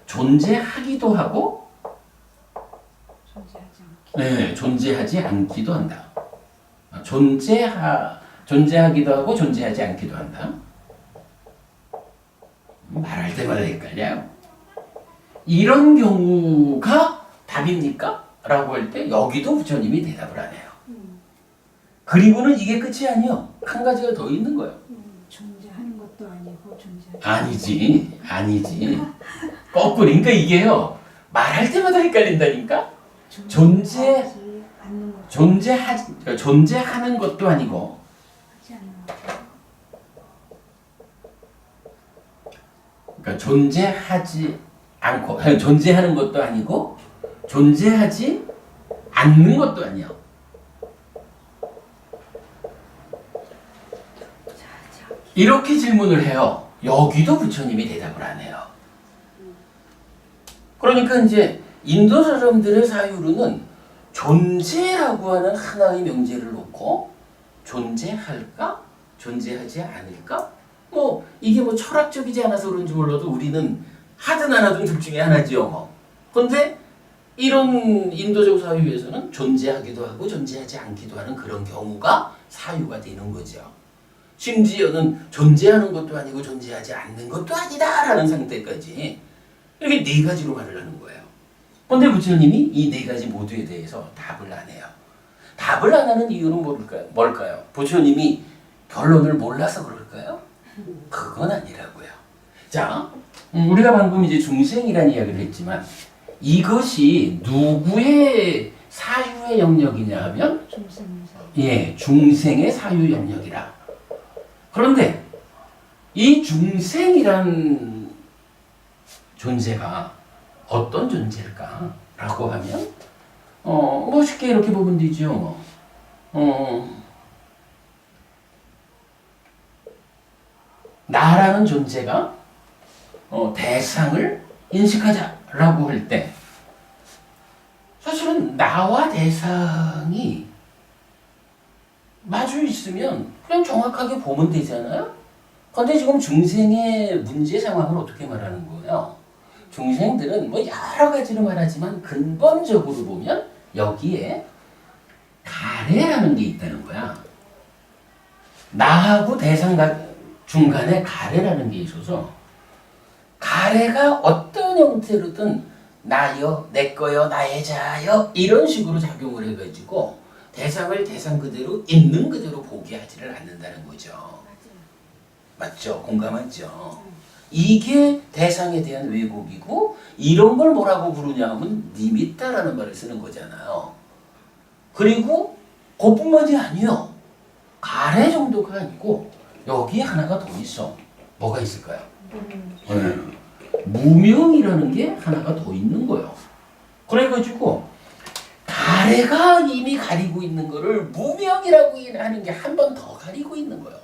존재하기도 하고, 존재하지 않기도 한다. 존재하기도 하고 존재하지 않기도 한다. 말할 때마다 헷갈려요. 이런 경우가 답입니까? 라고 할 때 여기도 부처님이 대답을 안 해요. 그리고는 이게 끝이 아니요. 한 가지가 더 있는 거예요. 존재하는 것도 아니고 아니지. 거꾸로. 그러니까 이게요. 말할 때마다 헷갈린다니까? 존재하는 것도 아니고 그러니까 존재하지 않고 존재하는 것도 아니고 존재하지 않는 것도 아니야. 이렇게 질문을 해요. 여기도 부처님이 대답을 안 해요. 그러니까 이제 인도 사람들의 사유로는 존재라고 하는 하나의 명제를 놓고 존재할까? 존재하지 않을까? 뭐 이게 뭐 철학적이지 않아서 그런지 몰라도 우리는 하든 안 하든 둘 중에 하나지요. 뭐. 근데 이런 인도적 사유에서는 존재하기도 하고 존재하지 않기도 하는 그런 경우가 사유가 되는 거죠. 심지어는 존재하는 것도 아니고 존재하지 않는 것도 아니다라는 상태까지 이렇게 4가지로 말을 하는 거예요. 그런데 부처님이 이 4가지 모두에 대해서 답을 안 해요. 답을 안 하는 이유는 뭘까요? 부처님이 결론을 몰라서 그럴까요? 그건 아니라고요. 자, 우리가 방금 이제 중생이라는 이야기를 했지만 이것이 누구의 사유의 영역이냐 하면 중생의 사유 영역이라. 그런데 이 중생이란 존재가 어떤 존재일까? 라고 하면 뭐 쉽게 이렇게 보면 되죠. 나라는 존재가 대상을 인식하자라고 할 때 사실은 나와 대상이 마주 있으면 그냥 정확하게 보면 되잖아요. 그런데 지금 중생의 문제 상황을 어떻게 말하는 거예요? 중생들은 뭐 여러 가지로 말하지만 근본적으로 보면 여기에 가래라는 게 있다는 거야. 나하고 대상 중간에 가래라는 게 있어서 가래가 어떤 형태로든 나여, 내 거여, 나의 자여 이런 식으로 작용을 해가지고 대상을 대상 그대로 있는 그대로 보게 하지를 않는다는 거죠. 맞죠? 공감하죠? 이게 대상에 대한 왜곡이고 이런 걸 뭐라고 부르냐 하면 니미타라는 말을 쓰는 거잖아요. 그리고 그뿐만이 아니요. 가래 정도가 아니고 여기 하나가 더 있어. 뭐가 있을까요? 무명이라는 게 하나가 더 있는 거예요. 그래가지고 가래가 이미 가리고 있는 거를 무명이라고 하는 게 한 번 더 가리고 있는 거예요.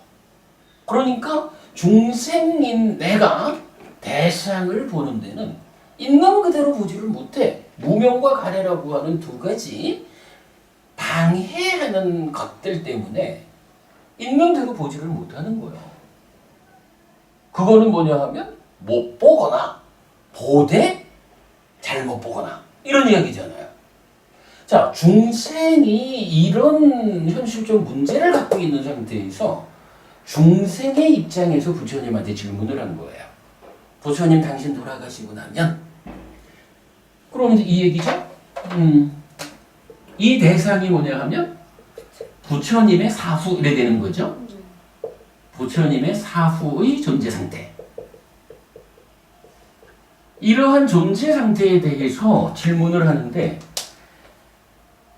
그러니까 중생인 내가 대상을 보는 데는 있는 그대로 보지를 못해. 무명과 가래라고 하는 두 가지 방해하는 것들 때문에 있는 대로 보지를 못하는 거예요. 그거는 뭐냐 하면 못 보거나 보되 잘못 보거나 이런 이야기잖아요. 자, 중생이 이런 현실적 문제를 갖고 있는 상태에서 중생의 입장에서 부처님한테 질문을 한 거예요. 부처님 당신 돌아가시고 나면 그럼 이제 이 얘기죠. 이 대상이 뭐냐 하면 부처님의 사후 이래 되는 거죠. 부처님의 사후의 존재 상태. 이러한 존재 상태에 대해서 질문을 하는데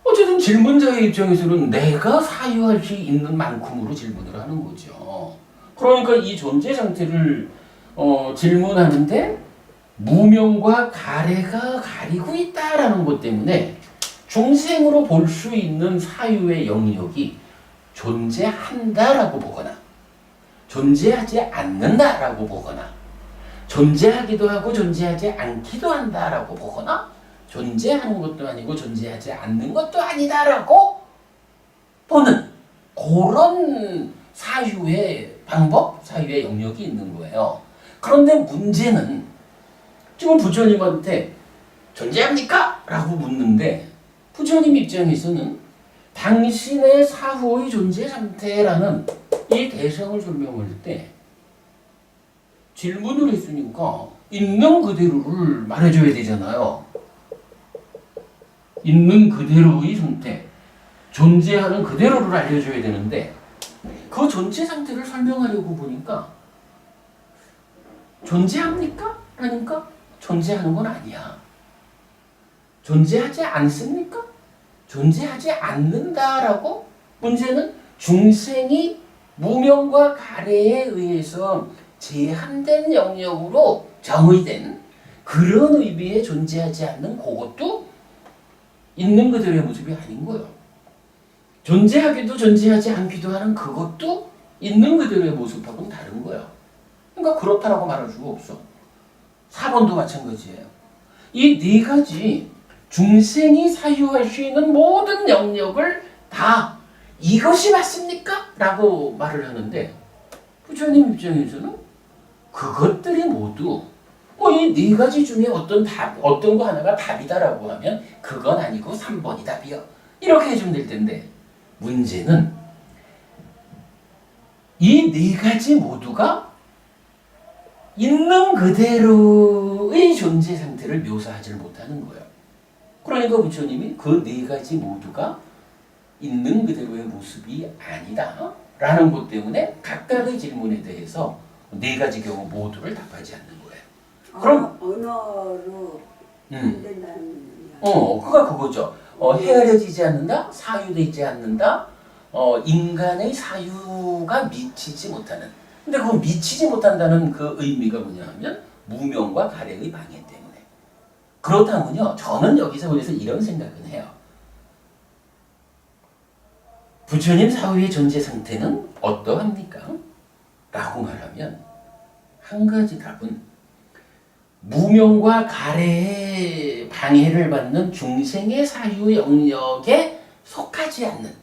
어쨌든 질문자의 입장에서는 내가 사유할 수 있는 만큼으로 질문을 하는 거죠. 그러니까 이 존재 상태를 질문하는데 무명과 가래가 가리고 있다라는 것 때문에 중생으로 볼 수 있는 사유의 영역이 존재한다라고 보거나 존재하지 않는다라고 보거나 존재하기도 하고 존재하지 않기도 한다라고 보거나 존재하는 것도 아니고 존재하지 않는 것도 아니다라고 보는 그런 사유의 방법, 사유의 영역이 있는 거예요. 그런데 문제는 지금 부처님한테 존재합니까? 라고 묻는데 부처님 입장에서는 당신의 사후의 존재 상태라는 이 대상을 설명할 때 질문을 했으니까 있는 그대로를 말해줘야 되잖아요. 있는 그대로의 상태, 존재하는 그대로를 알려줘야 되는데 그 존재 상태를 설명하려고 보니까 존재합니까? 라니까 존재하는 건 아니야. 존재하지 않습니까? 존재하지 않는다라고 문제는 중생이 무명과 가래에 의해서 제한된 영역으로 정의된 그런 의미에 존재하지 않는 그것도 있는 그대로의 모습이 아닌 거예요. 존재하기도 존재하지 않기도 하는 그것도 있는 그대로의 모습하고는 다른 거예요. 그러니까 그렇다라고 말할 수가 없어. 4번도 마찬가지예요. 이 네 가지 중생이 사유할 수 있는 모든 영역을 다 이것이 맞습니까? 라고 말을 하는데 부처님 입장에서는 그것들이 모두 이 네 가지 중에 어떤 거 하나가 답이다라고 하면 그건 아니고 3번이 답이요. 이렇게 해주면 될 텐데 문제는 이 네 가지 모두가 있는 그대로의 존재 상태를 묘사하지 못하는 거예요. 그러니까 부처님이 그 네 가지 모두가 있는 그대로의 모습이 아니다 라는 것 때문에 각각의 질문에 대해서 네 가지 경우 모두를 답하지 않는 거예요. 그럼 언어로 안 된다는 이야기. 그거죠. 헤아려지지 않는다, 사유되지 않는다, 인간의 사유가 미치지 못하는. 근데 그 미치지 못한다는 그 의미가 뭐냐 하면 무명과 가래의 방해 때문에. 그렇다면요, 저는 여기서 그래서 이런 생각은 해요. 부처님 사후의 존재 상태는 어떠합니까? 라고 말하면 한 가지 답은 무명과 가래의 방해를 받는 중생의 사유 영역에 속하지 않는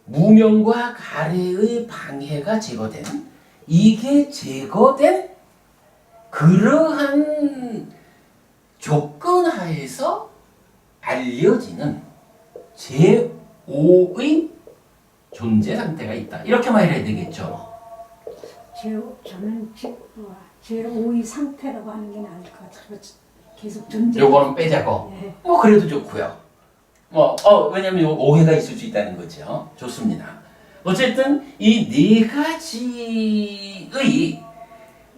무명과 가래의 방해가 제거된 이게 제거된 그러한 조건 하에서 알려지는 제5의 존재 상태가 있다. 이렇게 말해야 되겠죠. 저는 제5의 상태라고 하는 게 나을 것 같아요. 계속 존재. 요거는 빼자고. 예. 뭐 그래도 좋고요. 왜냐면 요 오해가 있을 수 있다는 거죠. 좋습니다. 어쨌든 이 네 가지의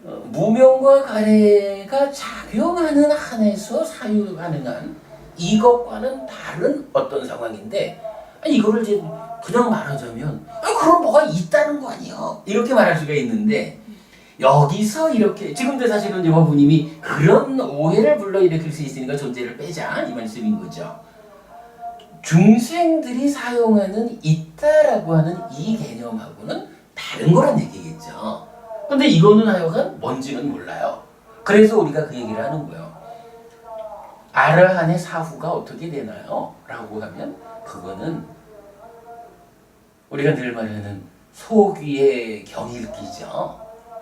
무명과 가래가 작용하는 한에서 사유 가능한 이것과는 다른 어떤 상황인데 이거를 이제 그냥 말하자면 그럼 뭐가 있다는 거 아니야? 이렇게 말할 수가 있는데 여기서 이렇게 지금도 사실은 여러분님이 그런 오해를 불러일으킬 수 있으니까 존재를 빼자 이 말씀인 거죠. 중생들이 사용하는 있다라고 하는 이 개념하고는 다른 거란 얘기겠죠. 근데 이거는 하여간 뭔지는 몰라요. 그래서 우리가 그 얘기를 하는 거예요. 아라한의 사후가 어떻게 되나요? 라고 하면 그거는 우리가 늘 말하는 소귀의 경읽기죠.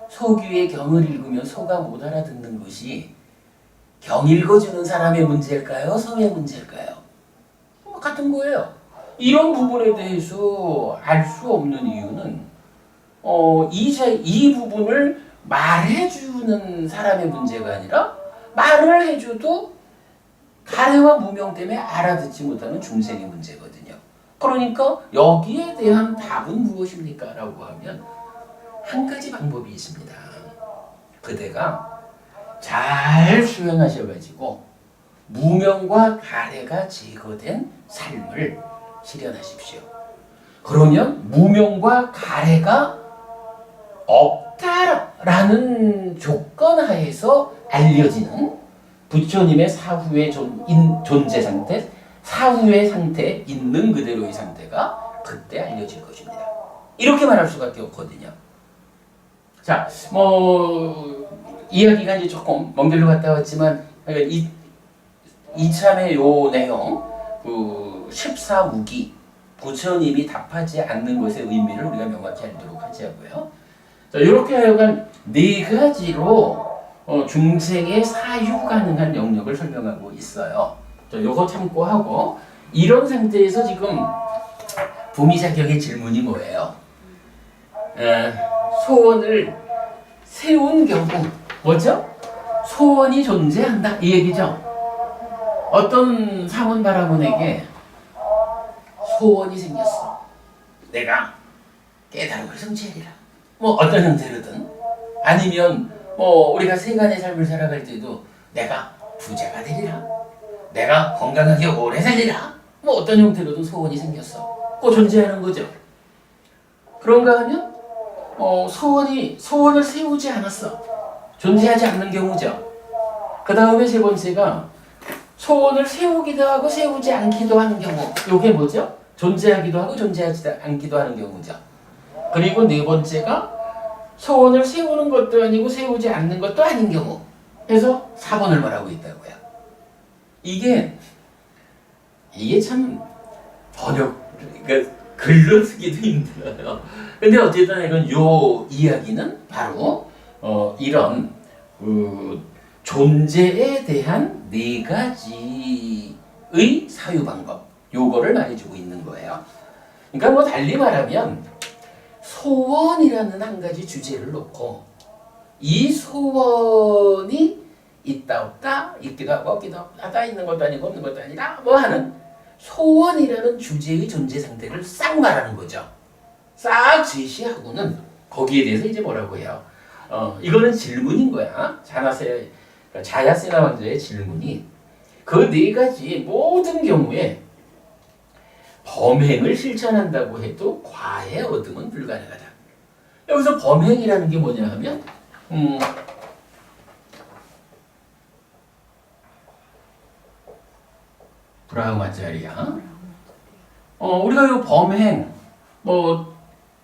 소귀의 경을 읽으면 소가 못 알아듣는 것이 경 읽어주는 사람의 문제일까요? 소의 문제일까요? 같은 거예요. 이런 부분에 대해서 알 수 없는 이유는 이 부분을 말해주는 사람의 문제가 아니라 말을 해줘도 가래와 무명 때문에 알아듣지 못하는 중생의 문제거든요. 그러니까 여기에 대한 답은 무엇입니까? 라고 하면 한 가지 방법이 있습니다. 그대가 잘 수행하셔가지고 무명과 가래가 제거된 삶을 실현하십시오. 그러면 무명과 가래가 없다라는 조건 하에서 알려지는 부처님의 사후의 존재 상태, 사후의 상태, 있는 그대로의 상태가 그때 알려질 것입니다. 이렇게 말할 수밖에 없거든요. 자, 이야기가 이제 조금 먼 길로 갔다 왔지만 이참에 요 내용, 14무기 부처님이 답하지 않는 것의 의미를 우리가 명확히 알도록 하자고요. 자, 이렇게 하여간 네 가지로 중생의 사유 가능한 영역을 설명하고 있어요. 자, 요거 참고하고 이런 상태에서 지금 부미자격의 질문이 뭐예요? 소원을 세운 경우 뭐죠? 소원이 존재한다 이 얘기죠. 어떤 사문 바라본에게 소원이 생겼어. 내가 깨달음을 성취하리라. 어떤 형태로든 아니면 우리가 세간의 삶을 살아갈 때도 내가 부자가 되리라. 내가 건강하게 오래 살리라. 어떤 형태로든 소원이 생겼어. 꼭 존재하는 거죠. 그런가 하면 소원을 세우지 않았어. 존재하지 않는 경우죠. 그 다음에 세 번째가 소원을 세우기도 하고 세우지 않기도 하는 경우. 이게 뭐죠? 존재하기도 하고 존재하지 않기도 하는 경우죠. 그리고 네 번째가 소원을 세우는 것도 아니고 세우지 않는 것도 아닌 경우. 해서 4번을 말하고 있다고요. 이게 참 그러니까 글로 쓰기도 힘들어요. 근데 어쨌든 이건 요 이야기는 바로 이런 존재에 대한 네 가지의 사유 방법 요거를 말해주고 있는 거예요. 그러니까 달리 말하면 소원이라는 한 가지 주제를 놓고 이 소원이 있다 없다 있기도 하고 없기도 하다 있는 것도 아니고 없는 것도 아니라 하는 소원이라는 주제의 존재 상태를 싹 말하는 거죠. 싹 제시하고는 거기에 대해서 이제 뭐라고 해요? 이거는 질문인 거야. 자야세나 왕자의 질문이 그 네 가지 모든 경우에 범행을 실천한다고 해도 과의 얻음은 불가능하다. 여기서 범행이라는 게 뭐냐 하면 브라흐마짜리야. 우리가 이 범행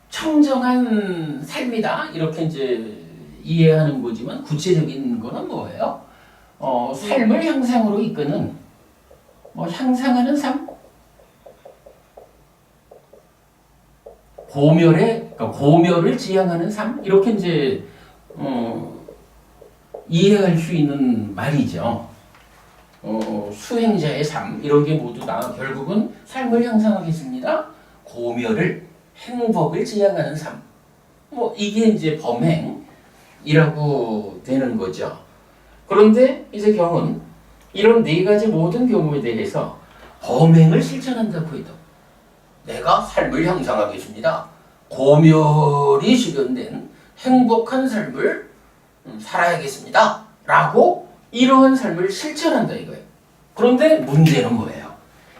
청정한 삶이다 이렇게 이제 이해하는 거지만 구체적인 거는 뭐예요? 삶을 향상으로 이끄는 향상하는 삶? 그러니까 고멸을 지향하는 삶? 이렇게 이제 이해할 수 있는 말이죠. 수행자의 삶 이런 게 모두 다 결국은 삶을 향상하겠습니다. 고멸을 행복을 지향하는 삶. 이게 이제 범행이라고 되는 거죠. 그런데 이제 경은 이런 네 가지 모든 경우에 대해서 범행을 실천한다고 해도 내가 삶을 향상하겠습니다. 고멸이 실현된 행복한 삶을 살아야겠습니다. 라고 이러한 삶을 실천한다 이거예요. 그런데 문제는 뭐예요?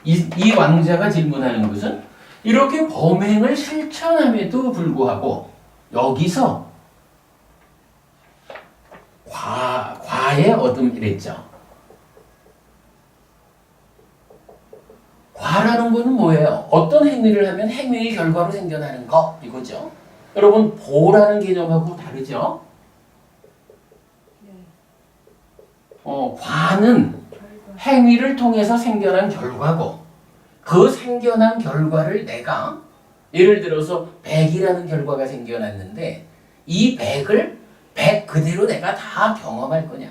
이 왕자가 질문하는 것은 이렇게 범행을 실천함에도 불구하고 여기서 과의 얻음이랬죠. 과라는 거는 뭐예요? 어떤 행위를 하면 행위의 결과로 생겨나는 거 이거죠. 여러분 보라는 개념하고 다르죠? 과는 행위를 통해서 생겨난 결과고 그 생겨난 결과를 내가 예를 들어서 100이라는 결과가 생겨났는데 이 100을 100 그대로 내가 다 경험할 거냐.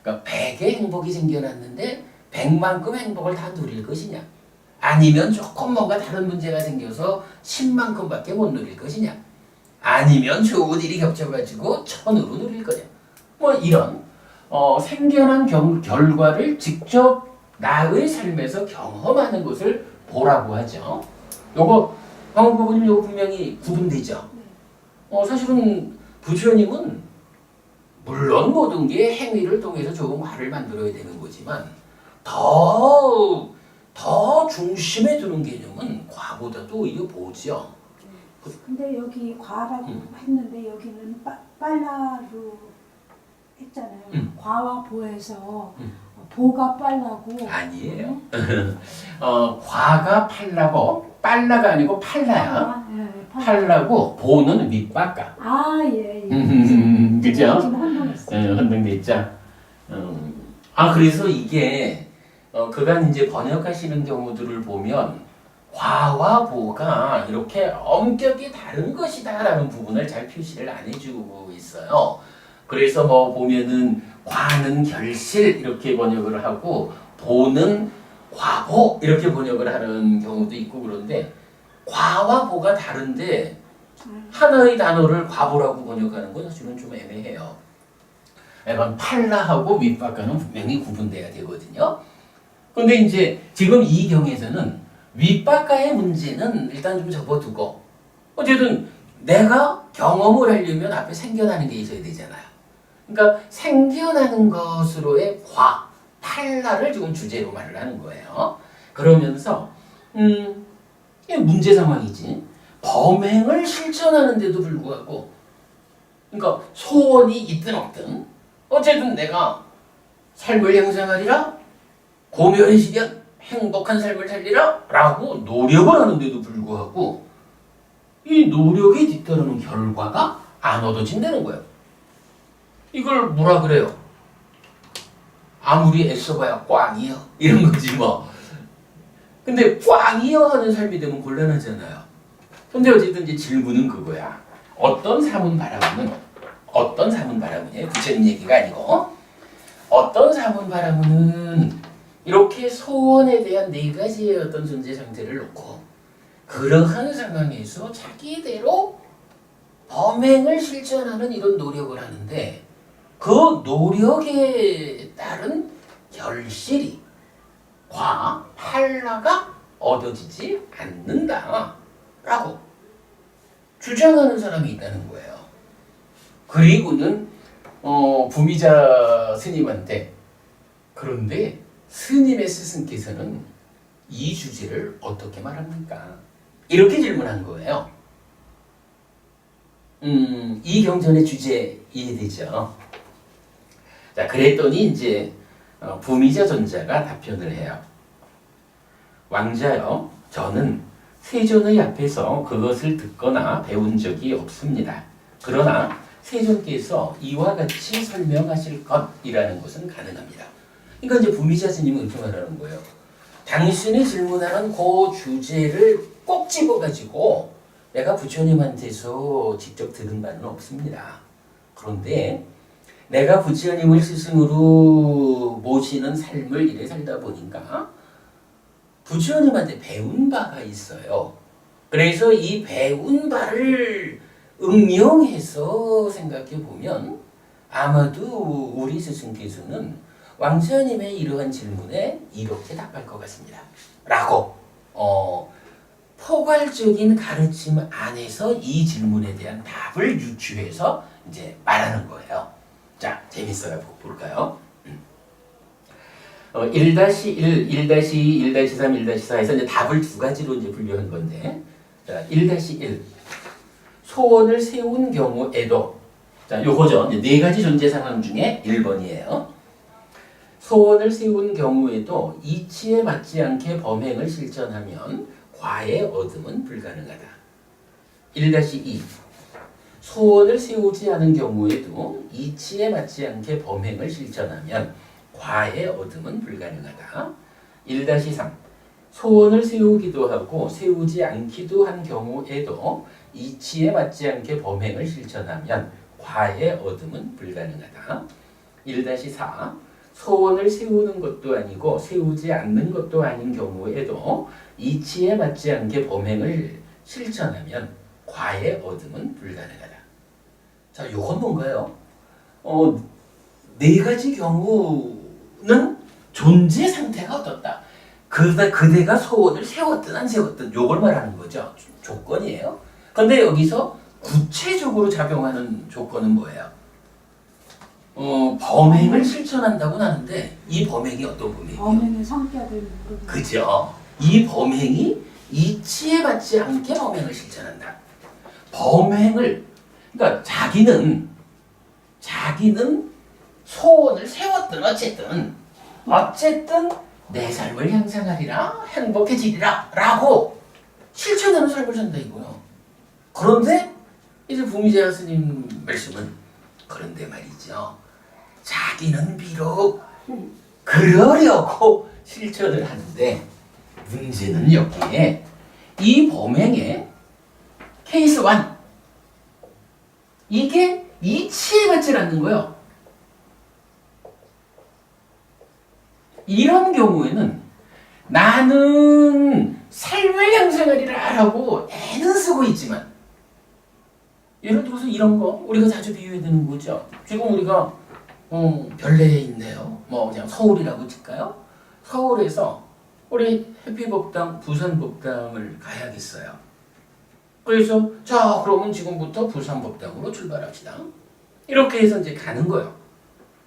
그러니까 100의 행복이 생겨났는데 100만큼 행복을 다 누릴 것이냐. 아니면 조금 뭔가 다른 문제가 생겨서 10만큼밖에 못 누릴 것이냐. 아니면 좋은 일이 겹쳐가지고 1000으로 누릴 거냐. 이런 생겨난 결과를 직접 나의 삶에서 경험하는 것을 보라고 하죠. 요거 황 부부님 요거 분명히 구분되죠. 사실은 부처님은 물론 모든 게 행위를 통해서 좋은 과를 만들어야 되는 거지만 더 중심에 두는 개념은 과보다도 오히려 보죠. 근데 여기 과라고 했는데 여기는 빨라로 했잖아요. 과와 보에서 보가 빨라고. 아니에요. 과가 빨라가 아니고 팔라야. 팔라고 보는 밑바깥. 예. 그죠? 지금 혼동했어. 혼동됐죠. 그래서 이게 그간 이제 번역하시는 경우들을 보면 과와 보가 이렇게 엄격히 다른 것이다라는 부분을 잘 표시를 안 해주고 있어요. 그래서 보면은 과는 결실 이렇게 번역을 하고 보는 과보 이렇게 번역을 하는 경우도 있고 그런데 과와 보가 다른데 하나의 단어를 과보라고 번역하는 건 사실은 좀 애매해요. 약간 팔라하고 밑바깥은 분명히 구분돼야 되거든요. 근데 이제 지금 이 경에서는 윗바깥의 문제는 일단 좀 접어두고 어쨌든 내가 경험을 하려면 앞에 생겨나는 게 있어야 되잖아요. 그러니까 생겨나는 것으로의 과, 팔라를 지금 주제로 말을 하는 거예요. 그러면서 이게 문제 상황이지. 범행을 실천하는데도 불구하고 그러니까 소원이 있든 없든 어쨌든 내가 삶을 향상하리라 고멸의 실현 행복한 삶을 살리라 라고 노력을 하는데도 불구하고 이 노력에 뒤따르는 결과가 안 얻어진다는 거예요. 이걸 뭐라 그래요? 아무리 애써봐야 꽝이요 이런 거지 뭐. 근데 꽝이요 하는 삶이 되면 곤란하잖아요. 근데 어쨌든 이제 질문은 그거야. 어떤 삶은 바라문이에요. 부처님 얘기가 아니고 어떤 삶은 바라문은 이렇게 소원에 대한 네 가지의 어떤 존재 상태를 놓고 그러한 상황에서 자기대로 범행을 실천하는 이런 노력을 하는데 그 노력에 따른 결실이 팔라가 얻어지지 않는다라고 주장하는 사람이 있다는 거예요. 그리고는 부미자 스님한테 그런데 스님의 스승께서는 이 주제를 어떻게 말합니까? 이렇게 질문한 거예요. 이 경전의 주제 이해되죠? 자, 그랬더니 이제 부미자 존자가 답변을 해요. 왕자여, 저는 세존의 앞에서 그것을 듣거나 배운 적이 없습니다. 그러나 세존께서 이와 같이 설명하실 것이라는 것은 가능합니다. 그러니까 이제 부미자 스님은 이렇게 말하는 거예요. 당신이 질문하는 그 주제를 꼭 집어가지고 내가 부처님한테서 직접 들은 바는 없습니다. 그런데 내가 부처님을 스승으로 모시는 삶을 이래 살다 보니까 부처님한테 배운 바가 있어요. 그래서 이 배운 바를 응용해서 생각해 보면 아마도 우리 스승께서는 왕자님의 이러한 질문에 이렇게 답할 것 같습니다. 라고 포괄적인 가르침 안에서 이 질문에 대한 답을 유추해서 이제 말하는 거예요. 자, 재밌어요. 볼까요? 1-1, 1-2, 1-3, 1-4에서 이제 답을 두 가지로 이제 분류한 건데, 자, 1-1 소원을 세운 경우에도, 자, 요거죠. 이제 네 가지 존재 상황 중에 1번이에요. 소원을 세운 경우에도 이치에 맞지 않게 범행을 실천하면 과의 얻음은 불가능하다. 1-2 소원을 세우지 않은 경우에도 이치에 맞지 않게 범행을 실천하면 과의 얻음은 불가능하다. 1-3 소원을 세우기도 하고 세우지 않기도 한 경우에도 이치에 맞지 않게 범행을 실천하면 과의 얻음은 불가능하다. 1-4 소원을 세우는 것도 아니고 세우지 않는 것도 아닌 경우에도 이치에 맞지 않게 범행을 실천하면 과의 얻음은 불가능하다. 자, 요건 뭔가요? 네 가지 경우는 존재 상태가 어떻다. 그대가 소원을 세웠든 안 세웠든 요걸 말하는 거죠. 조건이에요. 근데 여기서 구체적으로 작용하는 조건은 뭐예요? 범행을 실천한다고 하는데 이 범행이 어떤 범행이에요? 범행의 성격을 모르고. 그죠? 이 범행이 이치에 맞지 않게 범행을 실천한다. 범행을 그러니까 자기는 소원을 세웠든 어쨌든 내 삶을 향상하리라 행복해지리라 라고 실천하는 삶을 산다 이거요. 그런데 이제 부미자 스님 말씀은 그런데 말이죠. 자기는 비록 그러려고 실천을 하는데 문제는 여기에 이 범행의 케이스 1 이게 이치에 맞지 않는 거예요. 이런 경우에는 나는 삶을 향상하리라 라고 애는 쓰고 있지만 예를 들어서 이런 거 우리가 자주 비유해드는 거죠. 지금 우리가 별내에 있네요. 뭐 그냥 서울이라고 칠까요? 서울에서 우리 해피법당 부산법당을 가야겠어요. 그래서 자 그러면 지금부터 부산법당으로 출발합시다. 이렇게 해서 이제 가는 거예요.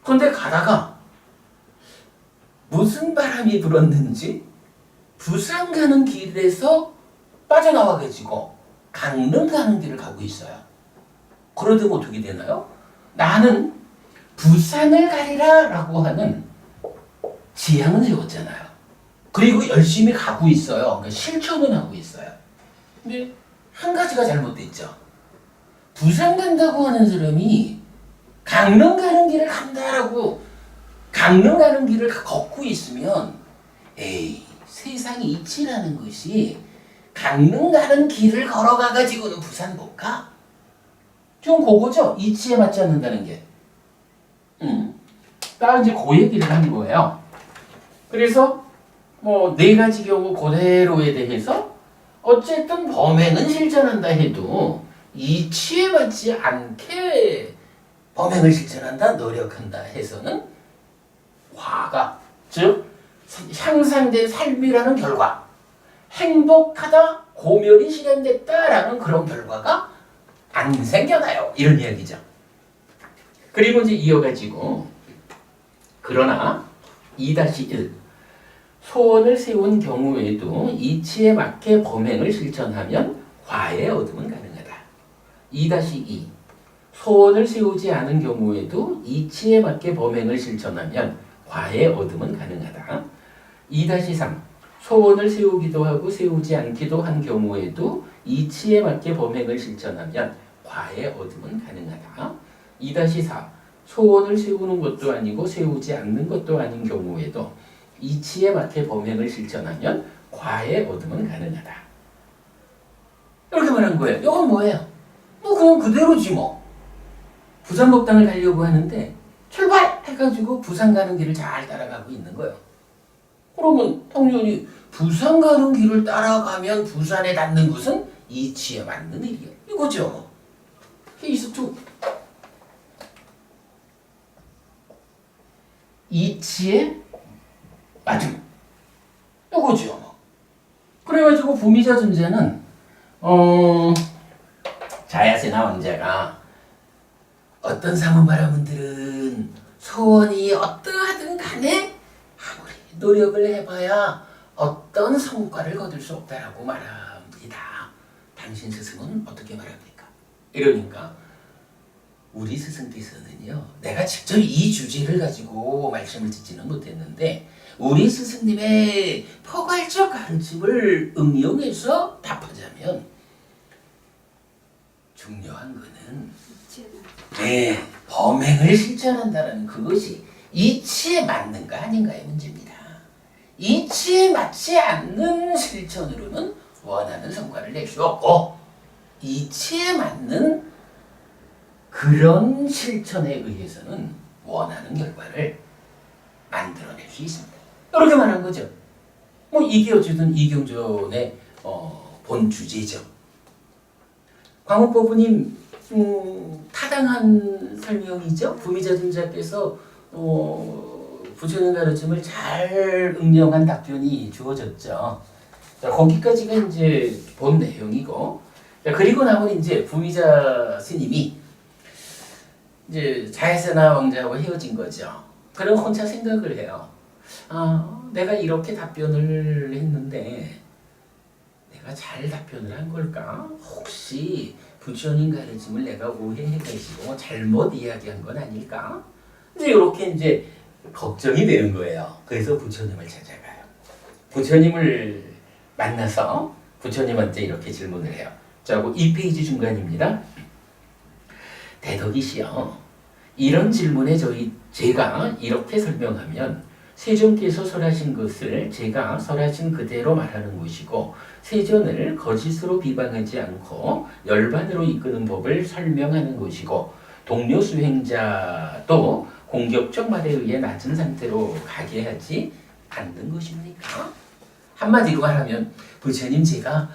그런데 가다가 무슨 바람이 불었는지 부산 가는 길에서 빠져나와가지고 강릉 가는 길을 가고 있어요. 그러면 어떻게 되나요? 나는 부산을 가리라 라고 하는 지향은 세웠잖아요. 그리고 열심히 가고 있어요. 그러니까 실천은 하고 있어요. 근데 한 가지가 잘못됐죠. 부산 간다고 하는 사람이 강릉 가는 길을 간다라고 강릉 가는 길을 걷고 있으면 에이 세상이 이치라는 것이 강릉 가는 길을 걸어가가지고는 부산 못 가? 좀 그거죠. 이치에 맞지 않는다는 게. 딱 이제 그 얘기를 하는 거예요. 그래서 뭐 네 가지 경우 그대로에 대해서 어쨌든 범행은 실천한다 해도 이치에 맞지 않게 범행을 실천한다, 노력한다 해서는 과가, 즉 향상된 삶이라는 결과, 행복하다, 고멸이 실현됐다라는 그런 결과가 안 생겨나요. 이런 이야기죠. 그리고 이제 이어가지고 그러나 2-1 소원을 세운 경우에도 이치에 맞게 범행을 실천하면 과의 얻음은 가능하다. 2-2 소원을 세우지 않은 경우에도 이치에 맞게 범행을 실천하면 과의 얻음은 가능하다. 2-3 소원을 세우기도 하고 세우지 않기도 한 경우에도 이치에 맞게 범행을 실천하면 과의 얻음은 가능하다. 2-4 소원을 세우는 것도 아니고 세우지 않는 것도 아닌 경우에도 이치에 맞게 범행을 실천하면 과의 얻음은 가능하다. 이렇게 말한 거예요. 이건 뭐예요? 뭐 그냥 그대로지 뭐. 부산법당을 가려고 하는데 출발! 해가지고 부산 가는 길을 잘 따라가고 있는 거예요. 그러면 당연히 부산 가는 길을 따라가면 부산에 닿는 것은 이치에 맞는 일이에요. 이거죠. 케이스 2. 이치에 맞음. 이거죠. 그래가지고 부미자 존재는 자야세나 왕자가 어떤 사문바라문들은 소원이 어떠하든 간에 아무리 노력을 해봐야 어떤 성과를 거둘 수 없다라고 말합니다. 당신 스승은 어떻게 말합니까? 이러니까 우리 스승께서는요, 내가 직접 이 주제를 가지고 말씀을 듣지는 못했는데 우리 스승님의 포괄적 가르침을 응용해서 답하자면 중요한 거는 네, 범행을 실천한다는 그것이 이치에 맞는가 아닌가의 문제입니다. 이치에 맞지 않는 실천으로는 원하는 성과를 낼 수 없고 이치에 맞는 그런 실천에 의해서는 원하는 결과를 만들어낼 수 있습니다. 이렇게 말한 거죠. 뭐 이게 어쨌든 이경전의 본 주제죠. 광우법부님 타당한 설명이죠. 부미자 존자께서 부처님 가르침을 잘 응용한 답변이 주어졌죠. 자, 거기까지가 이제 본 내용이고, 자, 그리고 나면 이제 부미자 스님이 이제 자야세나 왕자하고 헤어진 거죠. 그럼 혼자 생각을 해요. 내가 이렇게 답변을 했는데 내가 잘 답변을 한 걸까? 혹시 부처님 가르침을 내가 오해해가지고 잘못 이야기한 건 아닐까? 이제 이렇게 이제 걱정이 되는 거예요. 그래서 부처님을 찾아가요. 부처님을 만나서 부처님한테 이렇게 질문을 해요. 자, 2페이지 중간입니다. 대덕이시여, 이런 질문에 제가 이렇게 설명하면 세존께서 설하신 것을 제가 설하신 그대로 말하는 것이고 세존을 거짓으로 비방하지 않고 열반으로 이끄는 법을 설명하는 것이고 동료 수행자도 공격적 말에 의해 낮은 상태로 가게 하지 않는 것입니까? 한마디로 말하면 부처님, 제가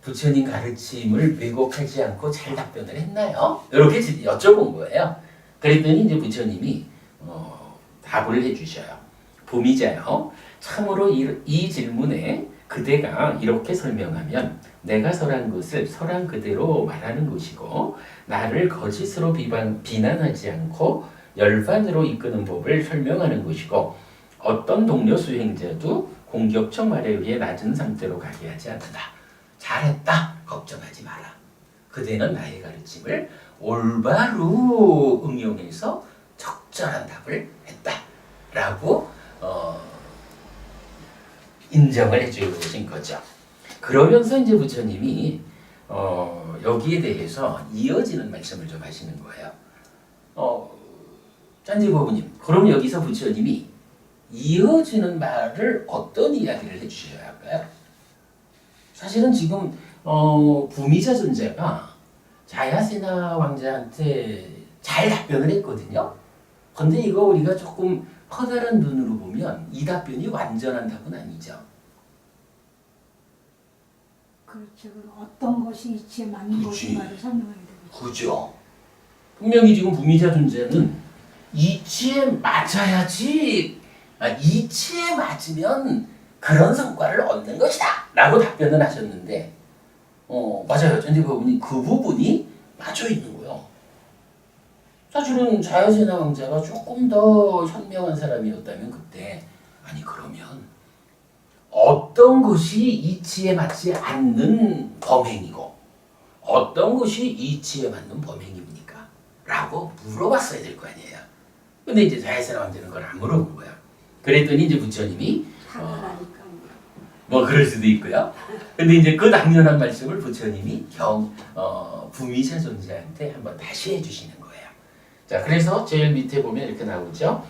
부처님 가르침을 왜곡하지 않고 잘 답변을 했나요? 이렇게 여쭤본 거예요. 그랬더니 이제 부처님이 답을 해주셔요. 부미자여, 참으로 이 질문에 그대가 이렇게 설명하면 내가 설한 것을 설한 그대로 말하는 것이고 나를 거짓으로 비난하지 않고 열반으로 이끄는 법을 설명하는 것이고 어떤 동료 수행자도 공격적 말에 의해 낮은 상태로 가게 하지 않는다. 잘했다. 걱정하지 마라. 그대는 나의 가르침을 올바로 응용해서 적절한 답을 했다. 라고 인정을 해주신 거죠. 그러면서 이제 부처님이 여기에 대해서 이어지는 말씀을 좀 하시는 거예요. 짠지버부님, 그럼 여기서 부처님이 이어지는 말을 어떤 이야기를 해주셔야 할까요? 사실은 지금 부미자 존재가 자야세나 왕자한테 잘 답변을 했거든요. 근데 이거 우리가 조금 커다란 눈으로 보면 이 답변이 완전한 답은 아니죠. 그렇죠. 어떤 것이 이치에 맞는 것인가를 설명해야 되겠죠. 그죠. 분명히 지금 부미자 존재는 이치에 맞아야지, 이치에 맞으면 그런 성과를 얻는 것이다 라고 답변을 하셨는데 맞아요. 전제법이 그 부분이 맞춰 있는 거예요. 사실은 자야세나 왕자가 조금 더 현명한 사람이었다면 그때 그러면 어떤 것이 이치에 맞지 않는 범행이고 어떤 것이 이치에 맞는 범행입니까? 라고 물어봤어야 될 거 아니에요. 근데 이제 자야세나 왕자는 그걸 안 물어본 거야. 그랬더니 이제 부처님이 당연하니까 뭐 그럴 수도 있고요. 근데 이제 그 당연한 말씀을 부처님이 부미자 존재한테 한번 다시 해주시는 거예요. 자, 그래서 제일 밑에 보면 이렇게 나오죠.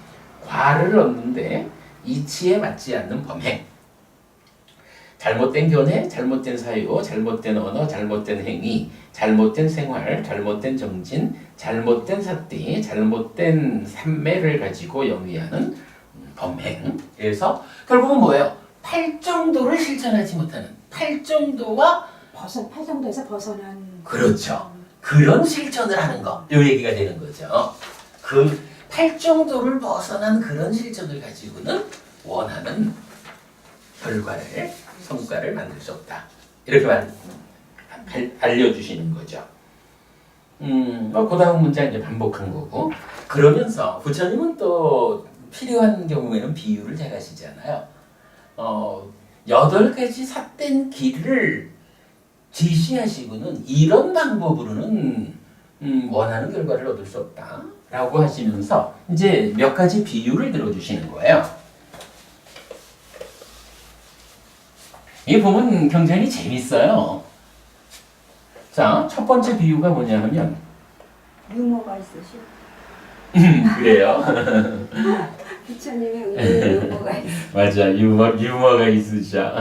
과를 얻는데 이치에 맞지 않는 범행. 잘못된 견해, 잘못된 사유, 잘못된 언어, 잘못된 행위, 잘못된 생활, 잘못된 정진, 잘못된 삿대, 잘못된 삼매를 가지고 영위하는 범행. 그래서 결국은 뭐예요? 팔정도를 실천하지 못하는 팔정도와 팔정도에서 벗어난. 그렇죠. 그런 실천을 하는 거. 요 얘기가 되는 거죠. 그 팔정도를 벗어난 그런 실천을 가지고는 원하는 결과를 성과를 만들 수 없다. 이렇게 알려주시는 거죠. 그 다음 문장 이제 반복한 거고. 그러면서 부처님은 또 필요한 경우에는 비유를 잘 하시잖아요. 8가지 삿된 길을 제시하시고는 이런 방법으로는 원하는 결과를 얻을 수 없다라고 하시면서 이제 몇 가지 비유를 들어주시는 거예요. 이 보면 굉장히 재밌어요. 자, 첫 번째 비유가 뭐냐 하면 유머가 있으시오. 그래요. 부처님의 은근히 유머가 있어. 맞아, 유머가 있으셔.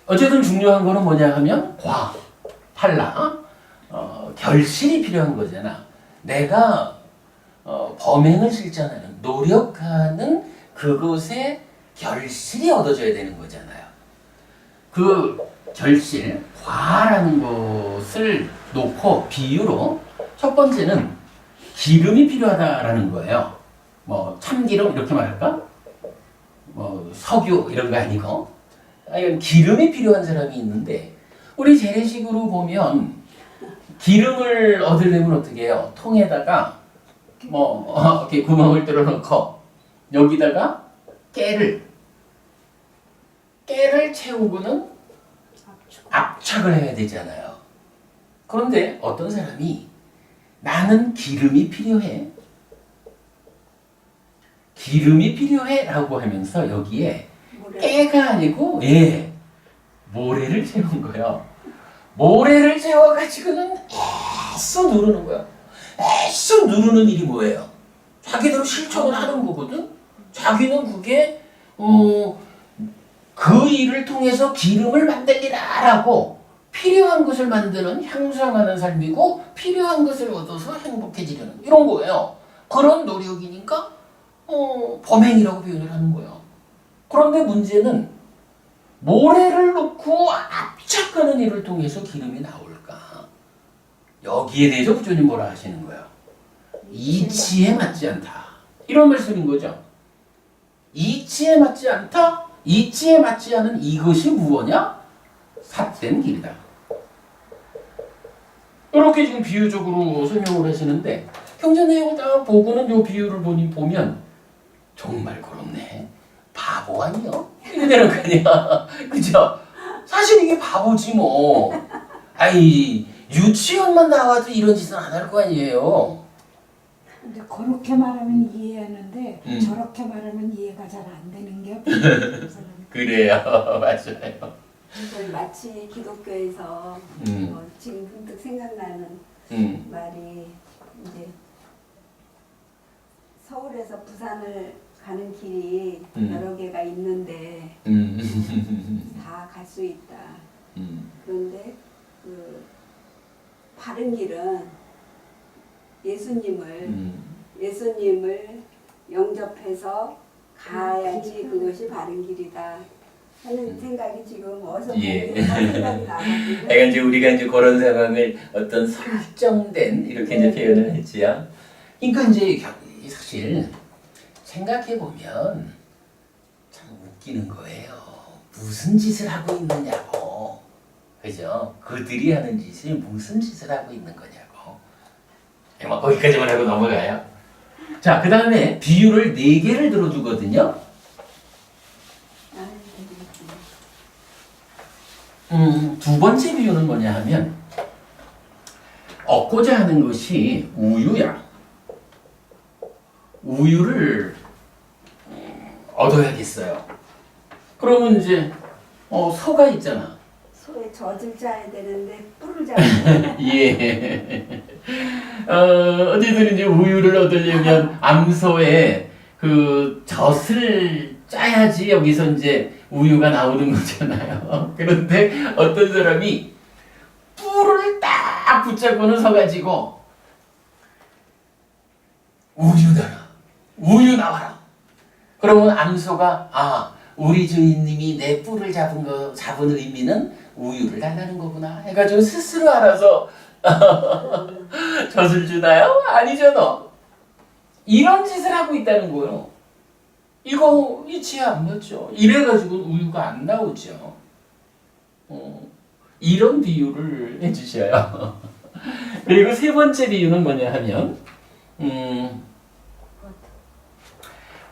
어쨌든 중요한 거는 뭐냐 하면 팔라, 결실이 필요한 거잖아. 내가 범행을 실천하는, 노력하는 그것에 결실이 얻어져야 되는 거잖아요. 그 결실, 과라는 것을 놓고 비유로 첫 번째는 기름이 필요하다라는 거예요. 뭐 참기름 이렇게 말할까? 뭐 석유 이런 거 아니고 아니 기름이 필요한 사람이 있는데 우리 재래식으로 보면 기름을 얻으려면 어떻게 해요? 통에다가 뭐 이렇게 구멍을 뚫어놓고 여기다가 깨를 채우고는 압착을 해야 되잖아요. 그런데 어떤 사람이 나는 기름이 필요해. 기름이 필요해 라고 하면서 여기에 깨가 아니고 모래를 채운 거예요. 모래를 채워가지고는 애써 누르는 거야. 애써 누르는 일이 뭐예요? 자기대로 실천을 하는 거거든. 자기는 그게 그 일을 통해서 기름을 만들리라라고 필요한 것을 만드는 향상하는 삶이고 필요한 것을 얻어서 행복해지려는 이런 거예요. 그런 노력이니까 범행이라고 표현을 하는 거예요. 그런데 문제는 모래를 넣고 압착하는 일을 통해서 기름이 나올까? 여기에 대해서 부처님 뭐라 하시는 거예요? 이치에 맞지 않다. 이런 말씀인 거죠. 이치에 맞지 않다? 이치에 맞지 않은 이것이 무엇이냐? 삿된 길이다. 이렇게 지금 비유적으로 설명을 하시는데 경전 내용을 딱 보고는 이 비유를 보면 정말 그렇네. 바보 아니요? 이게 되는 거 아니야? 그죠? 사실 이게 바보지 뭐. 아이 유치원만 나와도 이런 짓은 안 할 거 아니에요. 근데 그렇게 말하면 이해하는데 저렇게 말하면 이해가 잘 안 되는 게 그래요. 맞아요. 마치 기독교에서 지금 문득 생각나는 말이 이제 서울에서 부산을 가는 길이 여러 개가 있는데 다 갈 수 있다. 그런데 그 바른 길은 예수님을 영접해서 가야지 그것이 바른 길이다 하는 생각이 지금 어디서 생각이 나거든요. 그러니까 이제 우리가 이제 그런 상황을 어떤 설정된 이렇게 이제 표현을 했지요. 그러니까 이제 사실 생각해 보면 참 웃기는 거예요. 무슨 짓을 하고 있느냐고, 그죠? 그들이 하는 짓이 무슨 짓을 하고 있는 거냐고. 거기까지만 하고 넘어가요. 자, 그 다음에 비유를 4개를 들어주거든요. 두 번째 비유는 뭐냐 하면 얻고자 하는 것이 우유야. 우유를 얻어야겠어요. 그러면 이제 소가 있잖아. 소에 젖을 짜야 되는데 뿔을 짜야 예. 어쨌든 이제 우유를 얻으려면 암소에 그 젖을 짜야지 여기서 이제 우유가 나오는 거잖아요. 그런데 어떤 사람이 뿔을 딱 붙잡고는 서가지고 우유 나와라. 그러면 암소가 우리 주인님이 내 뿔을 잡은 의미는 우유를 달라는 거구나 해가지고 스스로 알아서 젖을 주나요? 아니잖아. 이런 짓을 하고 있다는 거예요. 이거 이치에 안 맞죠. 이래가지고 우유가 안 나오죠. 이런 비유를 해주셔요. 그리고 세 번째 비유는 뭐냐 하면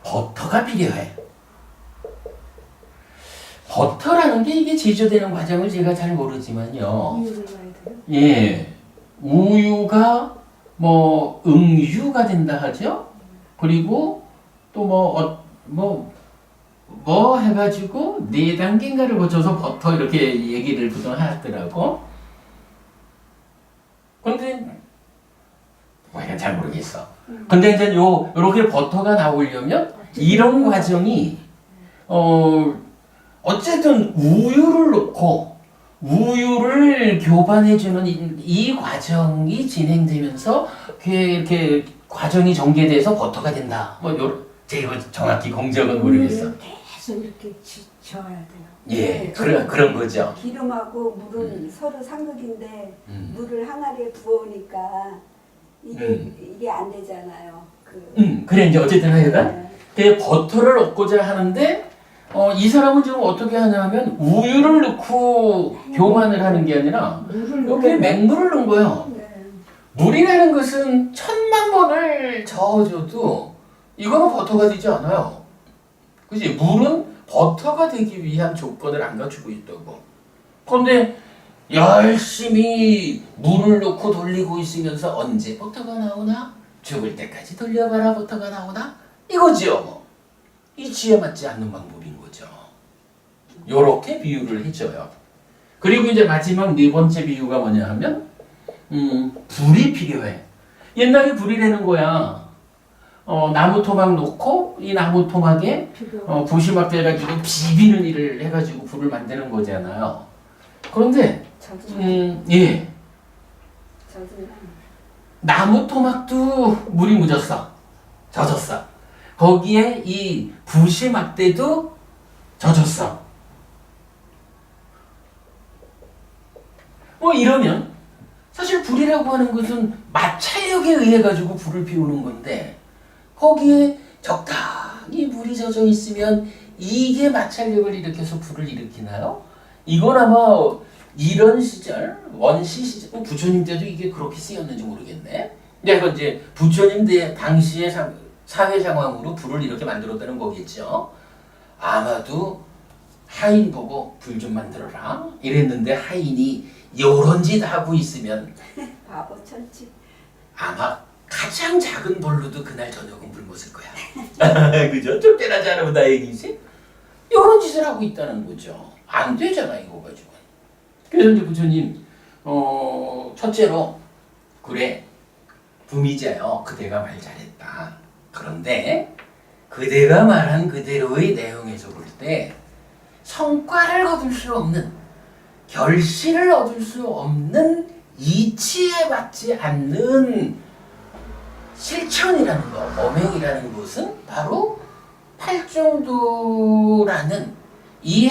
버터가 필요해. 버터라는 게 이게 제조되는 과정을 제가 잘 모르지만요. 우유를 넣어야 돼요. 예, 우유가 뭐 응유가 된다 하죠. 그리고 또 뭐 해가지고 4단계인가를 거쳐서 버터 이렇게 얘기를 보통 하더라고. 근데 이건 잘 모르겠어. 근데 이제 요렇게 버터가 나오려면 이런 과정이 어쨌든 우유를 넣고 우유를 교반해주는 이 과정이 진행되면서 이렇게 과정이 전개돼서 버터가 된다. 제가 정확히 공정은 모르겠어. 우유를 계속 이렇게 저어야 돼요. 예, 그런 거죠. 기름하고 물은 서로 상극인데 물을 항아리에 부어오니까 이게 안 되잖아요. 그래 이제 어쨌든 하여간 네. 그 버터를 얻고자 하는데 이 사람은 지금 어떻게 하냐면 우유를 넣고 교반을 하는 게 아니라 물을 여기에 맹물을 넣은 거예요. 네. 물이라는 것은 1000만 번을 저어줘도 이거는 버터가 되지 않아요. 그지? 물은 버터가 되기 위한 조건을 안 갖추고 있다고. 그런데 열심히 물을 넣고 돌리고 있으면서 언제 버터가 나오나? 죽을 때까지 돌려봐라 버터가 나오나? 이거지요. 이치에 맞지 않는 방법인 거죠. 요렇게 비유를 해줘요. 그리고 이제 마지막 네 번째 비유가 뭐냐 하면 불이 필요해. 옛날에 불이라는 거야. 나무 토막 놓고 이 나무 토막에 부시막 돼가지고 비비는 일을 해가지고 불을 만드는 거잖아요. 그런데 예, 나무 토막도 물이 묻었어. 젖었어. 거기에 이 부시막대도 젖었어. 이러면 사실 불이라고 하는 것은 마찰력에 의해 가지고 불을 피우는 건데 거기에 적당히 물이 젖어 있으면 이게 마찰력을 일으켜서 불을 일으키나요? 이건 아마 이런 시절, 원시 시절, 부처님 때도 이게 그렇게 쓰였는지 모르겠네. 근데 이제 부처님 때 당시의 사회 상황으로 불을 이렇게 만들었다는 거겠죠. 아마도 하인 보고 불 좀 만들어라 이랬는데 하인이 요런 짓 하고 있으면 바보 천치. 아마 가장 작은 벌로도 그날 저녁은 굶었을 거야. 그죠? 쫓겨나지 않으면 다행이지. 요런 짓을 하고 있다는 거죠. 안 되잖아 이거 가지고. 그래서 이제 부처님 첫째로 그래 부미자여 그대가 말 잘했다. 그런데 그대가 말한 그대로의 내용에서 볼 때 성과를 거둘 수 없는 결실을 얻을 수 없는 이치에 맞지 않는 실천이라는 거, 범행이라는 것은 바로 팔중도라는 이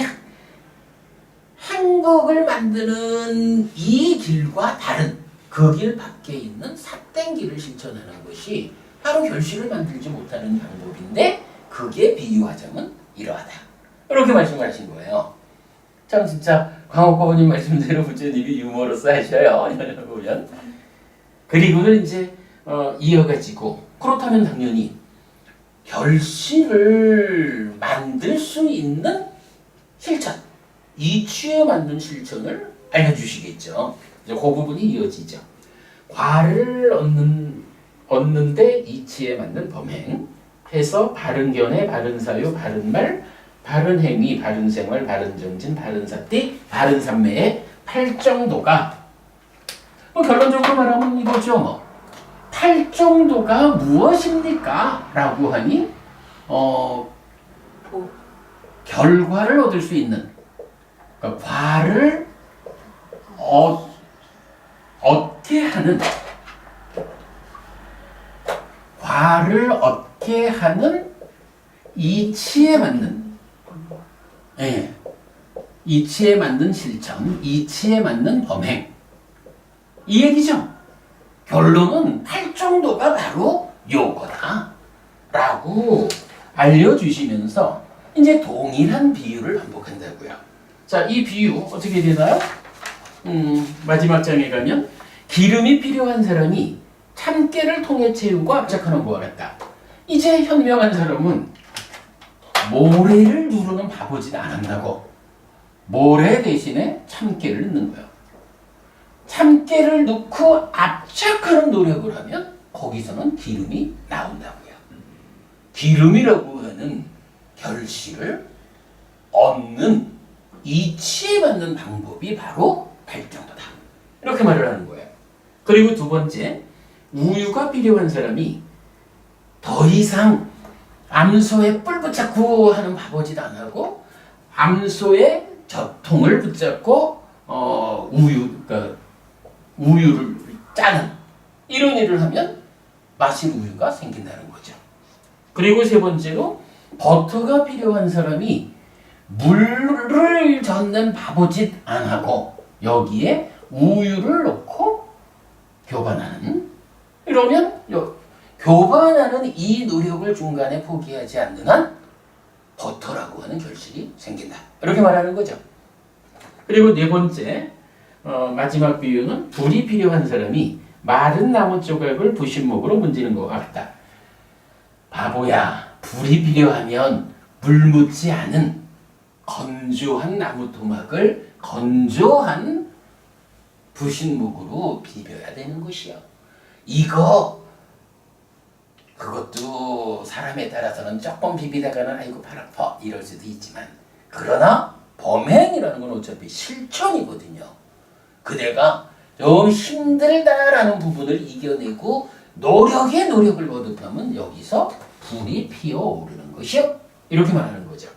행복을 만드는 이 길과 다른 그 길 밖에 있는 삿된 길을 실천하는 것이 바로 결실을 만들지 못하는 방법인데 그게 비유하자면 이러하다. 이렇게 말씀을 하신 거예요. 참 진짜 광옥과부님 말씀대로 부처님이 유머러스 하셔요. 보면. 그리고는 이제 이어가지고 그렇다면 당연히 결실을 만들 수 있는 실천, 이취에 만든 실천을 알려주시겠죠. 이제 그 부분이 이어지죠. 과를 얻는데 이치에 맞는 범행 해서 바른 견해, 바른 사유, 바른 말, 바른 행위, 바른 생활, 바른 정진, 바른 사띠, 바른 삼매에 팔 정도가 결론적으로 말하면 이거죠. 팔 정도가 무엇입니까? 라고 하니 결과를 얻을 수 있는, 그러니까 과를 얻게 하는, 과를 얻게 하는 이치에 맞는, 예, 이치에 맞는 실천, 이치에 맞는 범행, 이 얘기죠. 결론은 팔 정도가 바로 요거다 라고 알려주시면서 이제 동일한 비유를 반복한다고요. 자, 이 비유 어떻게 되나요? 마지막 장에 가면 기름이 필요한 사람이 참깨를 통에 채우고 압착하는 것과 같다. 이제 현명한 사람은 모래를 누르는 바보짓 안 한다고 모래 대신에 참깨를 넣는 거예요. 참깨를 넣고 압착하는 노력을 하면 거기서는 기름이 나온다고요. 기름이라고 하는 결실을 얻는 이치에 맞는 방법이 바로 발정도다. 이렇게 말을 하는 거예요. 그리고 두 번째, 우유가 필요한 사람이 더 이상 암소에 뿔 붙잡고 하는 바보짓 안 하고 암소에 젖통을 붙잡고 우유를 짜는 이런 일을 하면 마실 우유가 생긴다는 거죠. 그리고 세 번째로 버터가 필요한 사람이 물을 젓는 바보짓 안 하고 여기에 우유를 넣고 교반하는, 이러면 교반하는 이 노력을 중간에 포기하지 않는 한 버터라고 하는 결실이 생긴다. 이렇게 말하는 거죠. 그리고 네 번째, 마지막 비유는 불이 필요한 사람이 마른 나무 조각을 부신목으로 문지는 것 같다. 바보야, 불이 필요하면 물 묻지 않은 건조한 나무 토막을 건조한 부신목으로 비벼야 되는 것이요. 그것도 사람에 따라서는 조금 비비다가는 아이고 발 아파 이럴 수도 있지만, 그러나 범행이라는 건 어차피 실천이거든요. 그대가 좀 힘들다라는 부분을 이겨내고 노력에 노력을 거듭하면 여기서 불이 피어오르는 것이요. 이렇게 말하는 거죠.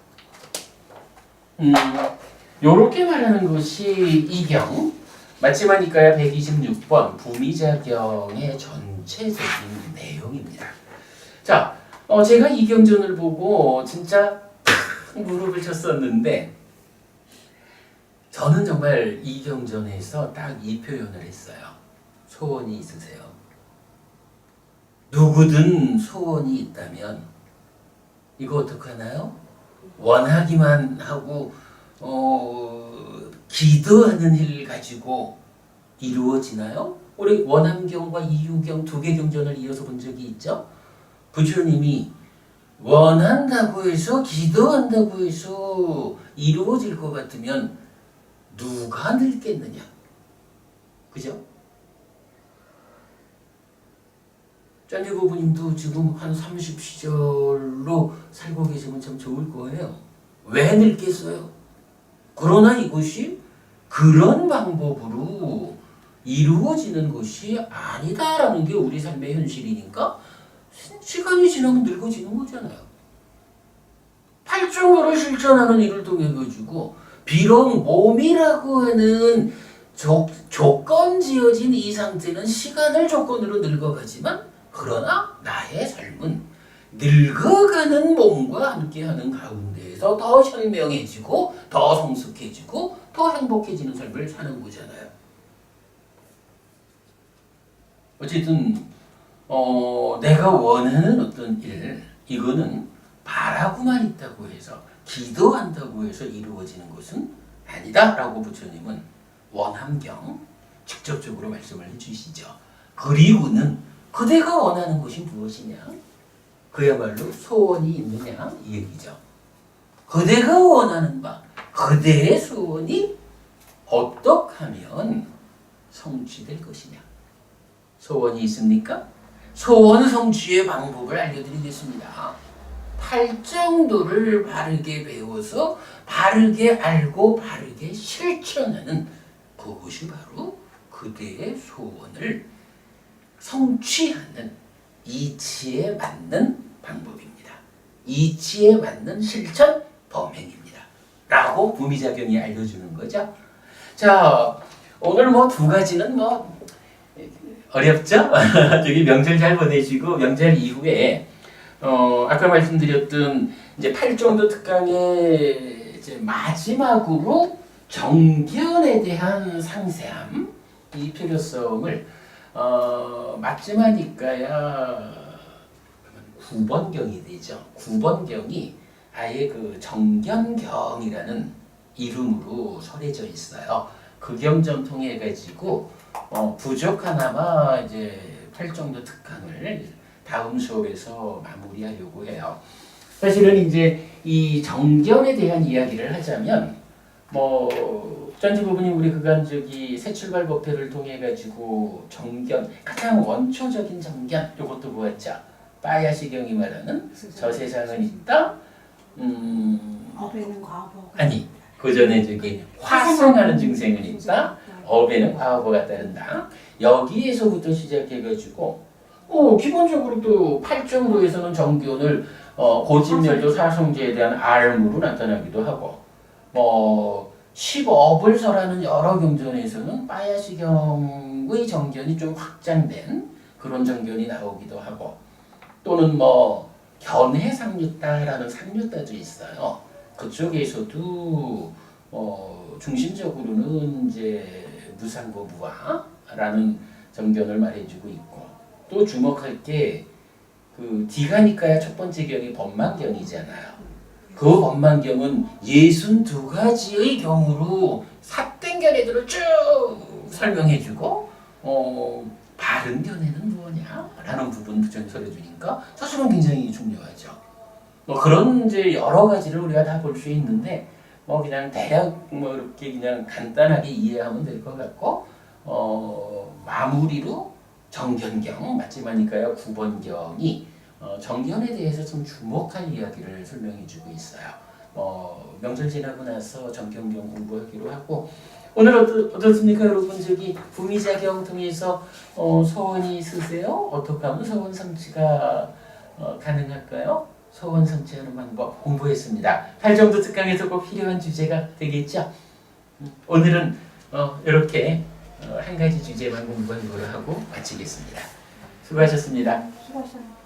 요렇게 말하는 것이 이경 마치마니까야 126번 부미자경의 전체적인 내용입니다. 자, 제가 이경전을 보고 진짜 무릎을 쳤었는데, 저는 정말 이경전에서 딱 이 표현을 했어요. 소원이 있으세요? 누구든 소원이 있다면 이거 어떡하나요? 원하기만 하고 기도하는 일 가지고 이루어지나요? 우리 원암경과 이유경 두 개 경전을 이어서 본 적이 있죠? 부처님이 원한다고 해서 기도한다고 해서 이루어질 것 같으면 누가 늙겠느냐? 그죠? 짠디부부님도 지금 한 30시절로 살고 계시면 참 좋을 거예요. 왜 늙겠어요? 그러나 이것이 그런 방법으로 이루어지는 것이 아니다라는 게 우리 삶의 현실이니까 시간이 지나면 늙어지는 거잖아요. 팔정도를 실천하는 일을 통해 가지고 비록 몸이라고 하는 조건 지어진 이 상태는 시간을 조건으로 늙어가지만, 그러나 나의 삶은 늙어가는 몸과 함께하는 가운데에서 더 현명해지고 더 성숙해지고 더 행복해지는 삶을 사는 거잖아요. 어쨌든 내가 원하는 어떤 일, 이거는 바라고만 있다고 해서 기도한다고 해서 이루어지는 것은 아니다 라고 부처님은 원함경 직접적으로 말씀을 해주시죠. 그리고는 그대가 원하는 것이 무엇이냐? 그야말로 소원이 있느냐? 이 얘기죠. 그대가 원하는 바, 그대의 소원이 어떻게 하면 성취될 것이냐? 소원이 있습니까? 소원 성취의 방법을 알려드리겠습니다. 팔정도를 바르게 배워서 바르게 알고 바르게 실천하는 그것이 바로 그대의 소원을 성취하는 이치에 맞는 방법입니다. 이치에 맞는 실천 범행입니다. 라고 부미작용이 알려주는 거죠. 자, 오늘 뭐 두 가지는 뭐 어렵죠? 저기 명절 잘 보내시고 명절 이후에 아까 말씀드렸던 이제 팔정도 특강의 이제 마지막으로 정견에 대한 상세함 이 필요성을 마지막이니까야 9번경이 되죠. 9번경이 아예 그 정견경이라는 이름으로 설해져 있어요. 그 경 좀 통해 가지고 부족하나마 이제 팔정도 특강을 다음 수업에서 마무리하려고 해요. 사실은 이제 이 정견에 대한 이야기를 하자면 전주 부부님 우리 그간 저기 새 출발 법회를 통해 가지고 정견 가장 원초적인 정견 요것도 보았죠. 빠야시경이 말하는 저 세상은 있다. 업에는 과거. 아니 그 전에 저기 화생하는 증생은 있다. 업에는 과거가 따른다. 여기에서부터 시작해가지고 기본적으로 또 8정도에서는 정견을 고진멸도 사성제에 대한 알무로 나타나기도 하고 10업을 설하는 여러 경전에서는 빠야시경의 정견이 좀 확장된 그런 정견이 나오기도 하고 또는 견해상류다라는 상류다도 있어요. 그쪽에서도 중심적으로는 이제 무상보부화라는 정견을 말해주고 있고 또 주목할 게 그 디가니까야 첫 번째 경이 법망경이잖아요. 그 법망경은 62가지의 경우로 삿된 견해들을 쭉 설명해주고 바른 견해는 뭐냐라는 부분도 전설해주니까 사실은 굉장히 중요하죠. 그런 이제 여러 가지를 우리가 다 볼 수 있는데 그냥 대략 이렇게 그냥 간단하게 이해하면 될 것 같고 마무리로 정견경 마지막이니까요 9번경이 정견에 대해서 좀 주목할 이야기를 설명해주고 있어요. 명절 지나고 나서 정견경 공부하기로 하고 오늘 어떻습니까 여러분? 저기 부미작용 통해서 소원이 있으세요? 어떻게 하면 소원 성취가 가능할까요? 소원 성취하는 방법 공부했습니다. 8정도 특강에서 꼭 필요한 주제가 되겠죠? 오늘은 이렇게 한 가지 주제만 공부하기로 하고 마치겠습니다. 수고하셨습니다. 수고하셨습니다.